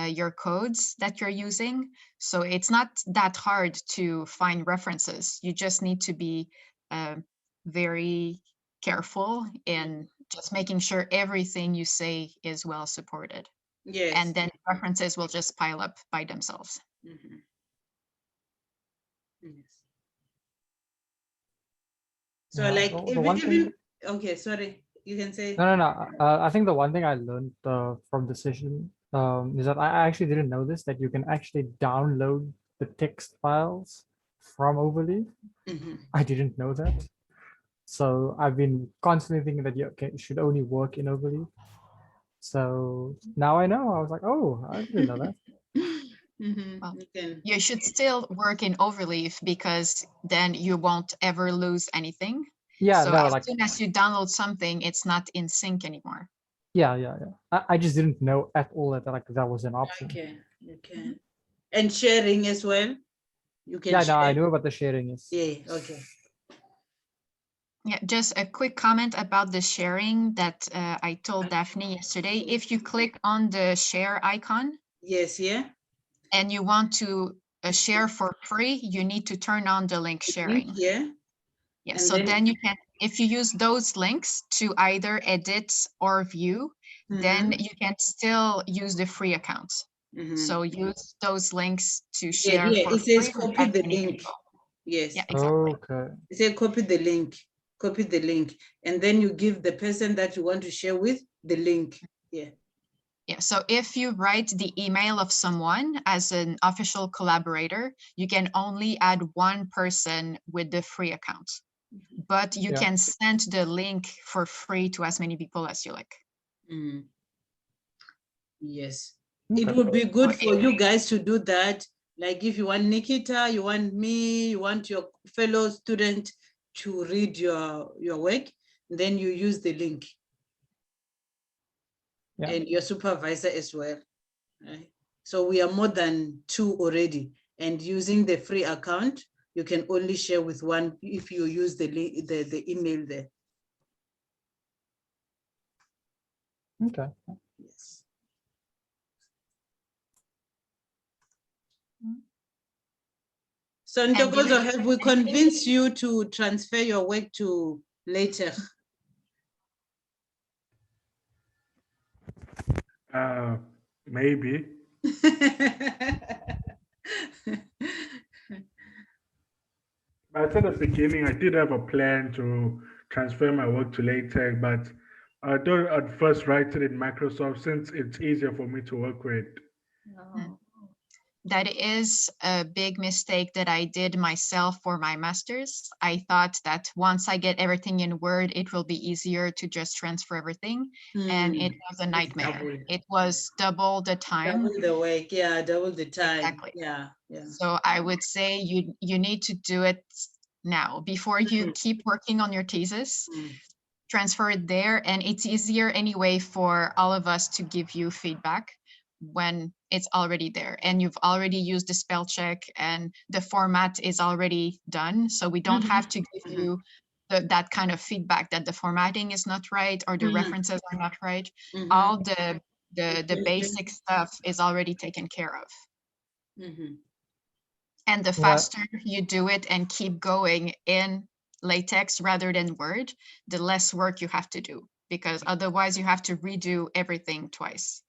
[SPEAKER 4] your codes that you're using. So it's not that hard to find references. You just need to be very careful in just making sure everything you say is well supported.
[SPEAKER 1] Yes.
[SPEAKER 4] And then references will just pile up by themselves.
[SPEAKER 1] Mhm. Yes. So
[SPEAKER 2] Yeah,
[SPEAKER 1] like
[SPEAKER 2] the one thing.
[SPEAKER 1] okay, sorry, you can say.
[SPEAKER 2] No. I think the one thing I learned from the session is that I actually didn't know this, that you can actually download the text files from Overleaf.
[SPEAKER 1] Mhm.
[SPEAKER 2] I didn't know that. So I've been constantly thinking that it should only work in Overleaf. So now I know. I was like, oh, I didn't know that.
[SPEAKER 1] Mhm.
[SPEAKER 4] Well,
[SPEAKER 1] You can.
[SPEAKER 4] you should still work in Overleaf because then you won't ever lose anything.
[SPEAKER 2] Yeah,
[SPEAKER 4] So
[SPEAKER 2] no,
[SPEAKER 4] as
[SPEAKER 2] like,
[SPEAKER 4] soon as you download something, it's not in sync anymore.
[SPEAKER 2] yeah. I just didn't know at all that like that was an option.
[SPEAKER 1] Okay, you can. And sharing as well. You can
[SPEAKER 2] Yeah, no, I
[SPEAKER 1] share.
[SPEAKER 2] knew about the sharing is.
[SPEAKER 1] Yeah, okay.
[SPEAKER 4] Yeah, just a quick comment about the sharing that I told Daphne yesterday. If you click on the share icon
[SPEAKER 1] Yes, yeah.
[SPEAKER 4] and you want to share for free, you need to turn on the link sharing.
[SPEAKER 1] Yeah.
[SPEAKER 4] Yeah,
[SPEAKER 1] And
[SPEAKER 4] so
[SPEAKER 1] then-
[SPEAKER 4] then you can, if you use those links to either edit or view, then you can still use the free account.
[SPEAKER 1] Mhm.
[SPEAKER 4] So use those links to
[SPEAKER 1] Yeah,
[SPEAKER 4] share
[SPEAKER 1] yeah,
[SPEAKER 4] for
[SPEAKER 1] it says
[SPEAKER 4] free with
[SPEAKER 1] copy
[SPEAKER 4] as
[SPEAKER 1] the
[SPEAKER 4] many
[SPEAKER 1] link.
[SPEAKER 4] people.
[SPEAKER 1] Yes.
[SPEAKER 4] Yeah, exactly.
[SPEAKER 2] Okay.
[SPEAKER 1] It says copy the link. Copy the link. And then you give the person that you want to share with the link. Yeah.
[SPEAKER 4] Yeah, so if you write the email of someone as an official collaborator, you can only add one person with the free account. But you
[SPEAKER 2] Yeah.
[SPEAKER 4] can send the link for free to as many people as you like.
[SPEAKER 1] Mhm. Yes.
[SPEAKER 2] Okay.
[SPEAKER 1] It would be good
[SPEAKER 4] Or
[SPEAKER 1] for you guys to do that. Like if you want Nikita, you want me, you want your fellow student to read your work, then you use the link.
[SPEAKER 2] Yeah.
[SPEAKER 1] And your supervisor as well. Right? So we are more than 2 already. And using the free account, you can only share with one if you use the link, the email there.
[SPEAKER 2] Okay.
[SPEAKER 1] Yes. So Ntokozo, have we convinced you to transfer your work to later?
[SPEAKER 3] Maybe. But at the beginning, I did have a plan to transfer my work to LaTeX, but I thought I'd first write it in Microsoft since it's easier for me to work with.
[SPEAKER 4] That is a big mistake that I did myself for my master's. I thought that once I get everything in Word, it will be easier to just transfer everything. And it was a nightmare.
[SPEAKER 1] double.
[SPEAKER 4] It was double the time.
[SPEAKER 1] Double the work, yeah, double the time.
[SPEAKER 4] Exactly.
[SPEAKER 1] Yeah.
[SPEAKER 4] So I would say you need to do it now before you keep working on your thesis. Transfer it there, and it's easier anyway for all of us to give you feedback when it's already there and you've already used the spell check and the format is already done, so we don't have to give you that kind of feedback that the formatting is not right or the references are not right. All the basic stuff is already taken care of. And the faster you do it and keep going in LaTeX rather than Word, the less work you have to do, because otherwise you have to redo everything twice.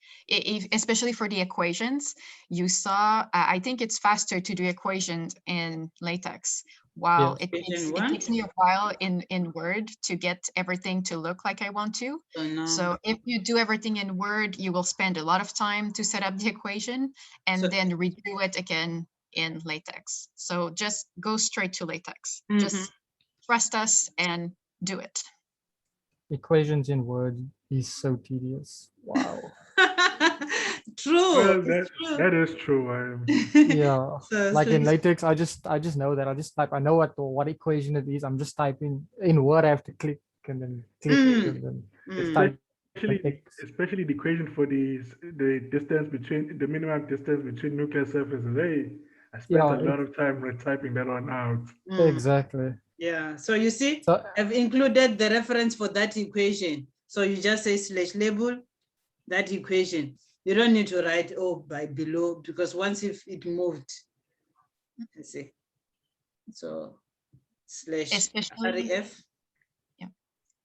[SPEAKER 4] Especially for the equations, you saw, I think it's faster to do equations in LaTeX, while it takes me a while in Word to get everything to look like I want to. So if you do everything in Word, you will spend a lot of time to set up the equation and then redo it again in LaTeX. So just go straight to LaTeX. Just trust us and do it.
[SPEAKER 2] Equations in Word is so tedious. Wow.
[SPEAKER 1] True.
[SPEAKER 3] Well, that is true.
[SPEAKER 2] Yeah. Like in LaTeX, I just know that I just type. I know what equation it is. I'm just typing in Word. I have to click and then click and then it's type.
[SPEAKER 3] Especially the equation for the distance between the minimum distance between nuclear surfaces. Hey, I spent a lot of time retyping that one out.
[SPEAKER 2] Exactly.
[SPEAKER 1] Yeah. So you see,
[SPEAKER 2] So,
[SPEAKER 1] I've included the reference for that equation. So you just say /label that equation. You don't need to write by below, because once if it moved, you see. So /ref.
[SPEAKER 4] Yeah.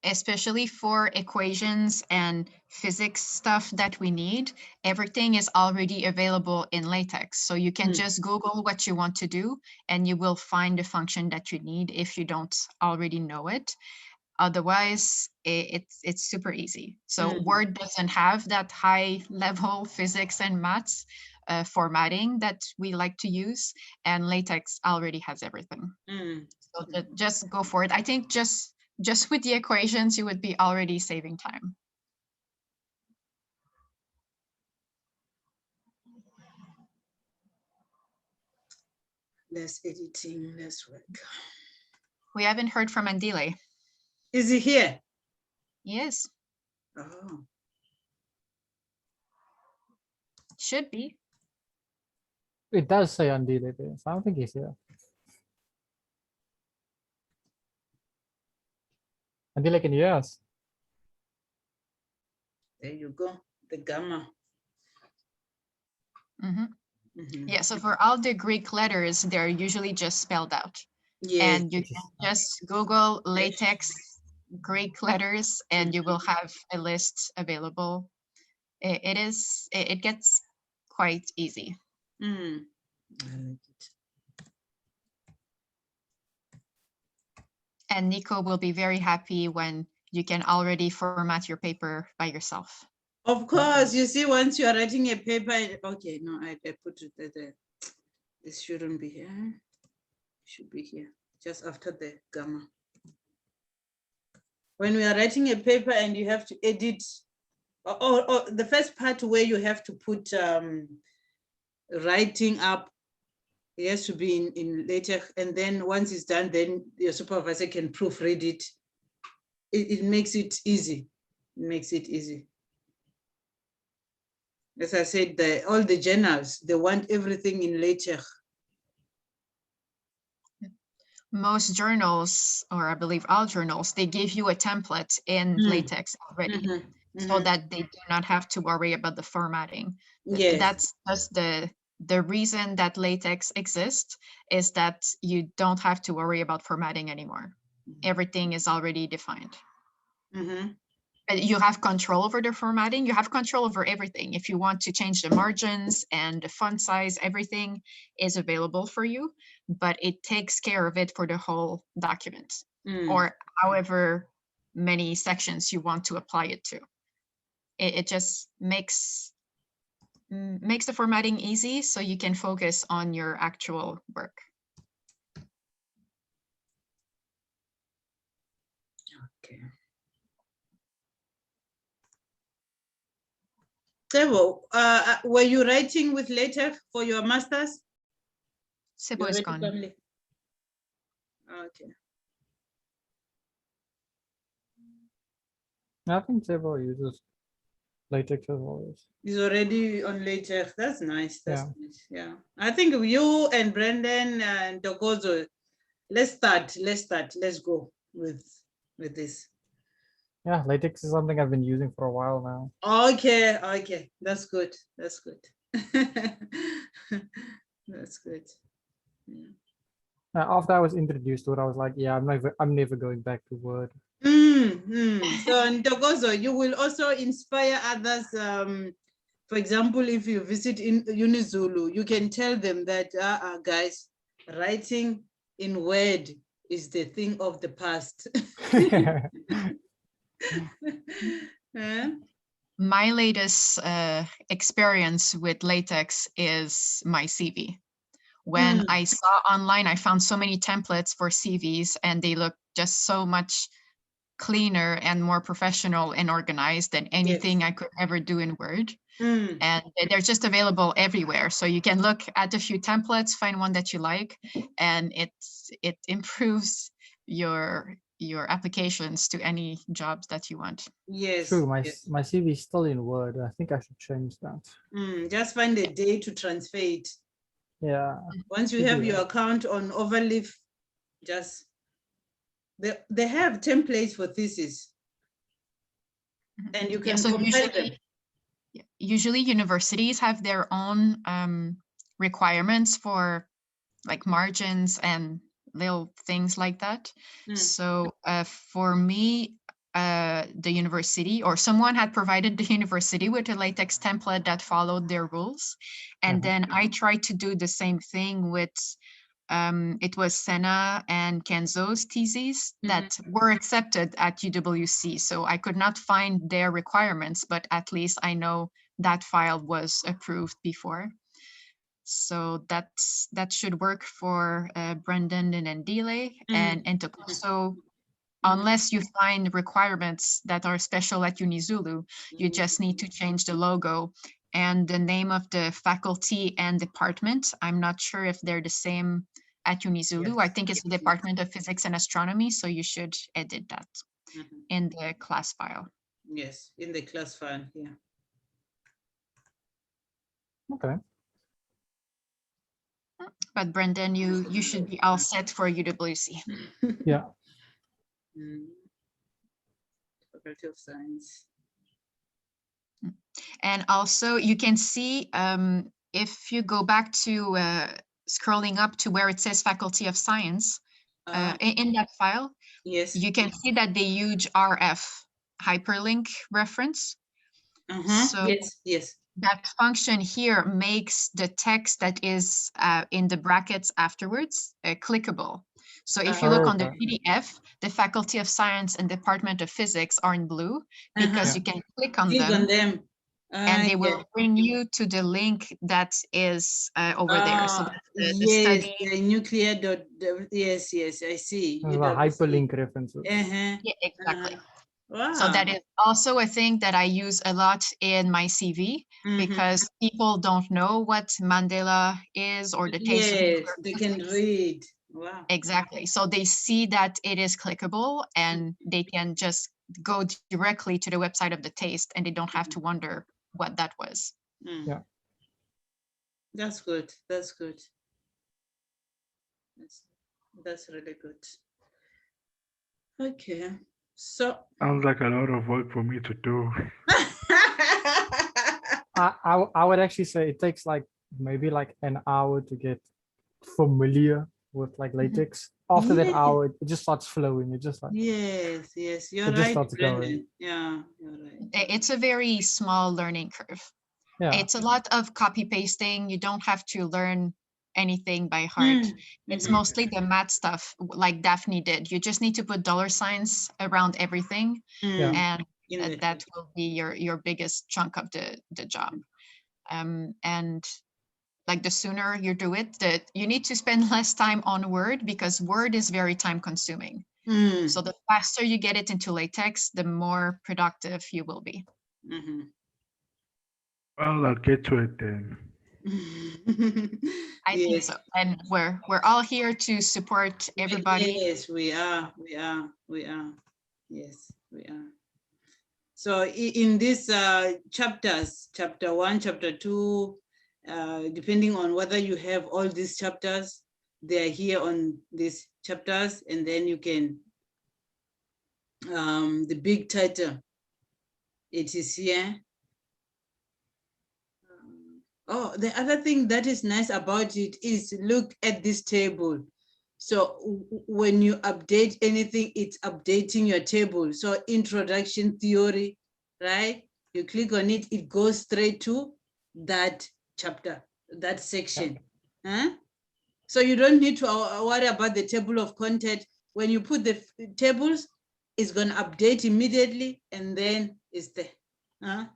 [SPEAKER 4] especially for equations and physics stuff that we need, everything is already available in LaTeX. So you can just Google what you want to do and you will find the function that you need if you don't already know it. Otherwise, it's super easy. So Word doesn't have that high level physics and maths formatting that we like to use, and LaTeX already has everything. So just go for it. I think just with the equations, you would be already saving time.
[SPEAKER 1] Less editing, less work.
[SPEAKER 4] We haven't heard from Andile.
[SPEAKER 1] Is he here?
[SPEAKER 4] Yes,
[SPEAKER 1] Oh,
[SPEAKER 4] should be.
[SPEAKER 2] It does say on delay base. I don't think he's here. Andile, can you hear us?
[SPEAKER 1] there you go. The gamma.
[SPEAKER 4] Yeah, so for all the Greek letters, they're usually just spelled out.
[SPEAKER 1] Yes.
[SPEAKER 4] And you can just Google LaTeX Greek letters and you will have a list available. It gets quite easy.
[SPEAKER 1] I like it.
[SPEAKER 4] And Nico will be very happy when you can already format your paper by yourself.
[SPEAKER 1] Of course, you see, once you are writing a paper, okay, no, I put it there. This shouldn't be here. Should be here, just after the gamma. When we are writing a paper and you have to edit, or the first part where you have to put writing up, it has to be in LaTeX, and then once it's done, then your supervisor can proofread it. It makes it easy. It makes it easy. As I said, all the journals, they want everything in LaTeX.
[SPEAKER 4] Most journals, or I believe all journals, they give you a template in LaTeX already, so that they do not have to worry about the formatting.
[SPEAKER 1] Yes.
[SPEAKER 4] That's the reason that LaTeX exists, is that you don't have to worry about formatting anymore. Everything is already defined. You have control over the formatting. You have control over everything. If you want to change the margins and the font size, everything is available for you, but it takes care of it for the whole document, or however many sections you want to apply it to. It just makes the formatting easy so you can focus on your actual work.
[SPEAKER 1] Okay. Sebo, were you writing with LaTeX for your master's?
[SPEAKER 4] Sebo is gone.
[SPEAKER 1] Okay.
[SPEAKER 2] I think Sebo uses LaTeX as always.
[SPEAKER 1] He's already on LaTeX. That's nice. That's
[SPEAKER 2] Yeah.
[SPEAKER 1] nice. Yeah. I think you and Brendan and Dogozo, let's start. Let's go with this.
[SPEAKER 2] Yeah, LaTeX is something I've been using for a while now.
[SPEAKER 1] Okay. That's good. That's good. That's good. Yeah.
[SPEAKER 2] After I was introduced to it, I was like, yeah, I'm never going back to Word.
[SPEAKER 1] So Ntokozo, you will also inspire others. For example, if you visit in Unizulu, you can tell them that, guys, writing in Word is the thing of the past.
[SPEAKER 4] My latest experience with LaTeX is my CV. When I saw online, I found so many templates for CVs and they look just so much cleaner and more professional and organized than anything I could ever do in Word. And they're just available everywhere. So you can look at a few templates, find one that you like, and it improves your applications to any jobs that you want.
[SPEAKER 1] Yes.
[SPEAKER 2] True, my CV is still in Word. I think I should change that.
[SPEAKER 1] Just find a day to transfer it.
[SPEAKER 2] Yeah.
[SPEAKER 1] Once you have your account on Overleaf, just they have templates for thesis, and you can compile them.
[SPEAKER 4] Usually universities have their own requirements for like margins and little things like that. So for me, the university, or someone had provided the university with a LaTeX template that followed their rules. And then I tried to do the same thing with, it was Senna and Kenzo's theses that were accepted at UWC. So I could not find their requirements, but at least I know that file was approved before. So that should work for Brendan and Ndile and Ntokoso. Unless you find requirements that are special at Unizulu, you just need to change the logo and the name of the faculty and department. I'm not sure if they're the same at Unizulu. I think it's the Department of Physics and Astronomy, so you should edit that in the class file.
[SPEAKER 1] Yes, in the class file, yeah.
[SPEAKER 2] Okay.
[SPEAKER 4] But Brendan, you should be all set for UWC.
[SPEAKER 2] Yeah.
[SPEAKER 1] Faculty of Science.
[SPEAKER 4] And also you can see, if you go back to scrolling up to where it says Faculty of Science, in that file,
[SPEAKER 1] Yes.
[SPEAKER 4] you can see that they use RF hyperlink reference. So
[SPEAKER 1] yes.
[SPEAKER 4] that function here makes the text that is in the brackets afterwards clickable. So if you look on the PDF, the Faculty of Science and Department of Physics are in blue because you can click on them. And they will bring you to the link that is over there. So that's the study.
[SPEAKER 1] The nuclear dot. Yes, I see.
[SPEAKER 2] The hyperlink references.
[SPEAKER 4] Yeah, exactly.
[SPEAKER 1] Wow.
[SPEAKER 4] So that is also a thing that I use a lot in my CV because people don't know what Mandela is or the taste.
[SPEAKER 1] Yes, they can read. Wow.
[SPEAKER 4] Exactly. So they see that it is clickable and they can just go directly to the website of the taste and they don't have to wonder what that was.
[SPEAKER 2] Yeah.
[SPEAKER 1] That's good. That's good. That's really good. Okay. So
[SPEAKER 3] sounds like a lot of work for me to do.
[SPEAKER 2] I would actually say it takes like maybe like an hour to get familiar with like LaTeX. After that hour, it just starts flowing. It just like
[SPEAKER 1] yes, you're
[SPEAKER 2] it just
[SPEAKER 1] right,
[SPEAKER 2] starts
[SPEAKER 1] Brendan.
[SPEAKER 2] going.
[SPEAKER 1] Yeah, you're right.
[SPEAKER 4] It's a very small learning curve.
[SPEAKER 2] Yeah.
[SPEAKER 4] It's a lot of copy pasting. You don't have to learn anything by heart. It's mostly the math stuff like Daphne did. You just need to put $ around everything, and that will be your biggest chunk of the job. And like the sooner you do it, you need to spend less time on Word because Word is very time consuming. So the faster you get it into LaTeX, the more productive you will be.
[SPEAKER 3] Well, I'll get to it then.
[SPEAKER 4] I think so. And we're all here to support everybody.
[SPEAKER 1] Yes, we are. Yes, we are. So in these chapters, chapter 1, chapter 2, depending on whether you have all these chapters, they are here on these chapters, and then you can, the big title, it is here. Oh, the other thing that is nice about it is look at this table. So when you update anything, it's updating your table. So introduction theory, right? You click on it, it goes straight to that chapter, that section. So you don't need to worry about the table of content. When you put the tables, it's going to update immediately, and then it's there.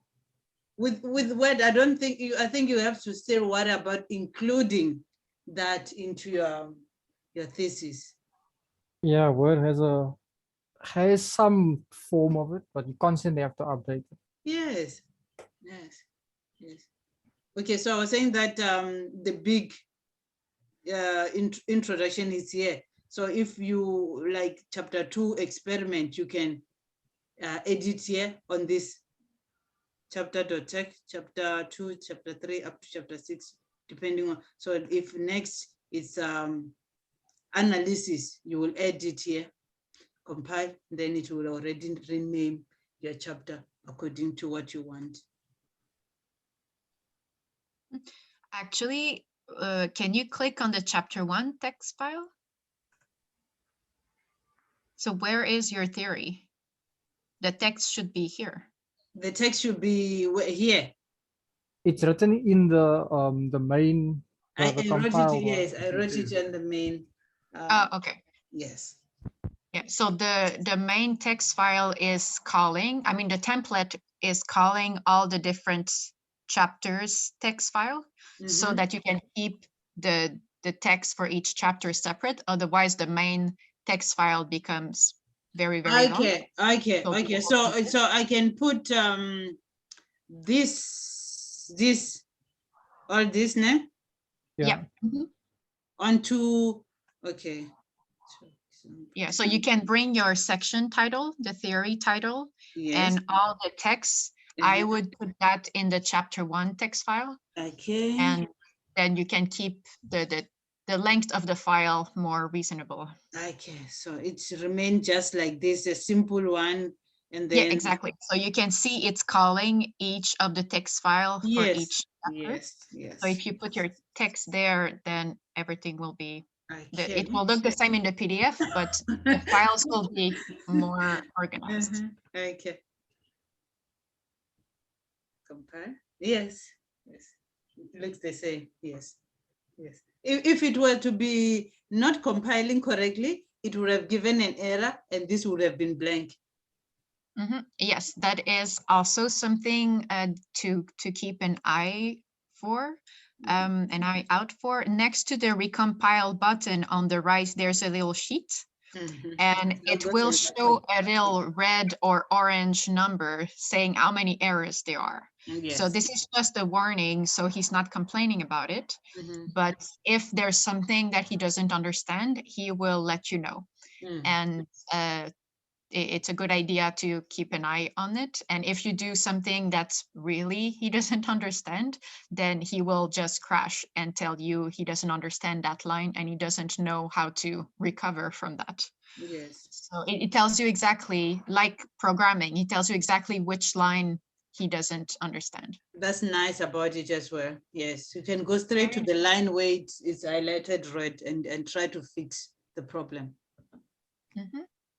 [SPEAKER 1] With Word, I think you have to still worry about including that into your thesis.
[SPEAKER 2] Yeah, Word has some form of it, but you constantly have to update it.
[SPEAKER 1] Yes. Okay, so I was saying that the big introduction is here. So if you like chapter 2 experiment, you can edit here on this chapter.text, chapter 2, chapter 3, up to chapter 6, depending on. So if next it's analysis, you will edit here, compile, then it will already rename your chapter according to what you want.
[SPEAKER 4] Actually, can you click on the chapter 1 text file? So where is your theory? The text should be here.
[SPEAKER 1] The text should be here.
[SPEAKER 2] It's written in the main.
[SPEAKER 1] I
[SPEAKER 2] The
[SPEAKER 1] wrote
[SPEAKER 2] compile
[SPEAKER 1] it,
[SPEAKER 2] one.
[SPEAKER 1] yes, I wrote it in the main.
[SPEAKER 4] Okay.
[SPEAKER 1] Yes.
[SPEAKER 4] Yeah, so the main text file is calling, I mean, the template is calling all the different chapters text file so
[SPEAKER 1] Mhm.
[SPEAKER 4] that you can keep the text for each chapter separate. Otherwise, the main text file becomes very, very long.
[SPEAKER 1] Okay, okay,
[SPEAKER 4] So
[SPEAKER 1] okay.
[SPEAKER 4] people
[SPEAKER 1] So
[SPEAKER 4] can-
[SPEAKER 1] so I can put this all this name
[SPEAKER 4] Yeah. Mhm.
[SPEAKER 1] onto, okay.
[SPEAKER 4] Yeah, so you can bring your section title, the theory title,
[SPEAKER 1] Yes.
[SPEAKER 4] and all the text. I
[SPEAKER 1] Mhm.
[SPEAKER 4] would put that in the chapter 1 text file.
[SPEAKER 1] Okay.
[SPEAKER 4] And then you can keep the length of the file more reasonable.
[SPEAKER 1] Okay, so it's remained just like this, a simple one, and
[SPEAKER 4] Yeah,
[SPEAKER 1] then
[SPEAKER 4] exactly. So you can see it's calling each of the text file for
[SPEAKER 1] yes,
[SPEAKER 4] each chapter.
[SPEAKER 1] yes, yes.
[SPEAKER 4] So if you put your text there, then everything will be,
[SPEAKER 1] Okay.
[SPEAKER 4] it will look the same in the PDF, but the files will be more organized.
[SPEAKER 1] Okay. Compare. Yes. Yes. It looks the same. Yes. Yes. If it were to be not compiling correctly, it would have given an error and this would have been blank.
[SPEAKER 4] Yes, that is also something to keep an eye for, an eye out for. Next to the recompile button on the right, there's a little sheet, and it will show a little red or orange number saying how many errors there are. So
[SPEAKER 1] Yes.
[SPEAKER 4] this is just a warning, so he's not complaining about it. But if there's something that he doesn't understand, he will let you know. And it's a good idea to keep an eye on it. And if you do something that's really he doesn't understand, then he will just crash and tell you he doesn't understand that line and he doesn't know how to recover from that.
[SPEAKER 1] Yes.
[SPEAKER 4] So it tells you exactly, like programming, it tells you exactly which line he doesn't understand.
[SPEAKER 1] That's nice about it as well. Yes, you can go straight to the line where it's highlighted red and try to fix the problem.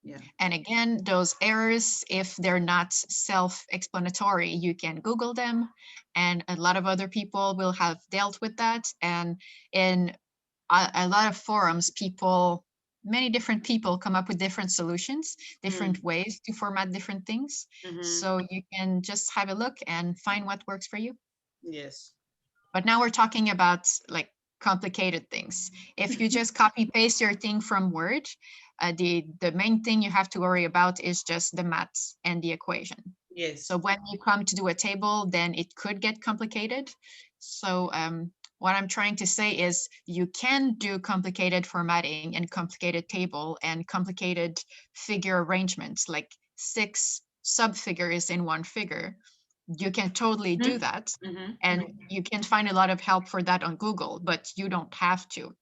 [SPEAKER 1] Yeah.
[SPEAKER 4] And again, those errors, if they're not self-explanatory, you can Google them, and a lot of other people will have dealt with that. And in a lot of forums, many different people come up with different solutions, different ways to format different things. So you can just have a look and find what works for you.
[SPEAKER 1] Yes.
[SPEAKER 4] But now we're talking about like complicated things. If you just copy paste your thing from Word, the main thing you have to worry about is just the maths and the equation.
[SPEAKER 1] Yes.
[SPEAKER 4] So when you come to do a table, then it could get complicated. So what I'm trying to say is you can do complicated formatting and complicated table and complicated figure arrangements, like 6 subfigures in one figure. You can totally do that. And you can find a lot of help for that on Google, but you don't have to.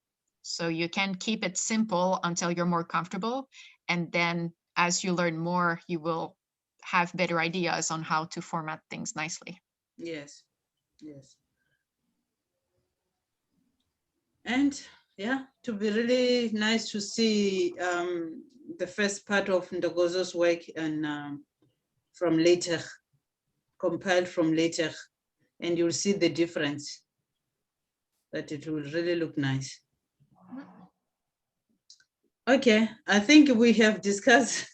[SPEAKER 4] So you can keep it simple until you're more comfortable. And then as you learn more, you will have better ideas on how to format things nicely.
[SPEAKER 1] Yes. Yes. And yeah, to be really nice to see the first part of Ndogozo's work and from Latex, compiled from Latex, and you'll see the difference, that it will really look nice. Okay, I think we have discussed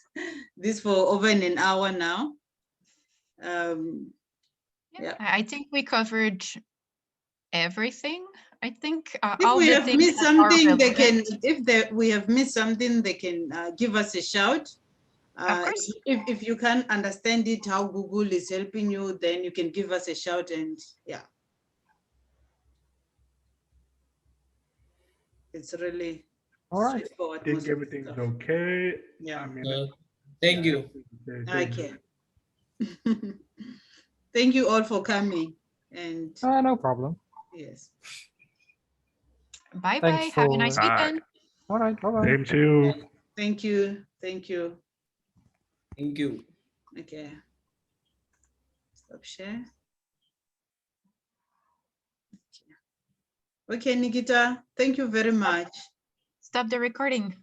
[SPEAKER 1] this for over an hour now. Yeah.
[SPEAKER 4] I think we covered everything. I think
[SPEAKER 1] If
[SPEAKER 4] all
[SPEAKER 1] we
[SPEAKER 4] the
[SPEAKER 1] have
[SPEAKER 4] things
[SPEAKER 1] missed
[SPEAKER 4] that are
[SPEAKER 1] something, they can,
[SPEAKER 4] relevant.
[SPEAKER 1] we have missed something, they can give us a shout.
[SPEAKER 4] Of course.
[SPEAKER 1] If you can't understand it, how Google is helping you, then you can give us a shout, and yeah. It's really
[SPEAKER 2] All right.
[SPEAKER 1] straightforward.
[SPEAKER 3] I think
[SPEAKER 1] most of the
[SPEAKER 3] everything's
[SPEAKER 1] stuff.
[SPEAKER 3] okay.
[SPEAKER 1] Yeah.
[SPEAKER 3] I mean,
[SPEAKER 5] Thank you.
[SPEAKER 3] thank you.
[SPEAKER 1] Okay. Thank you all for coming. And
[SPEAKER 2] No problem.
[SPEAKER 1] yes.
[SPEAKER 4] Bye-bye.
[SPEAKER 2] Thanks
[SPEAKER 4] Have a nice
[SPEAKER 2] for-
[SPEAKER 4] weekend.
[SPEAKER 2] All right. Bye-bye.
[SPEAKER 3] Same to you.
[SPEAKER 1] Thank you. Thank you.
[SPEAKER 5] Thank you.
[SPEAKER 1] Okay. Stop share. Okay, Nikita, thank you very much.
[SPEAKER 4] Stop the recording.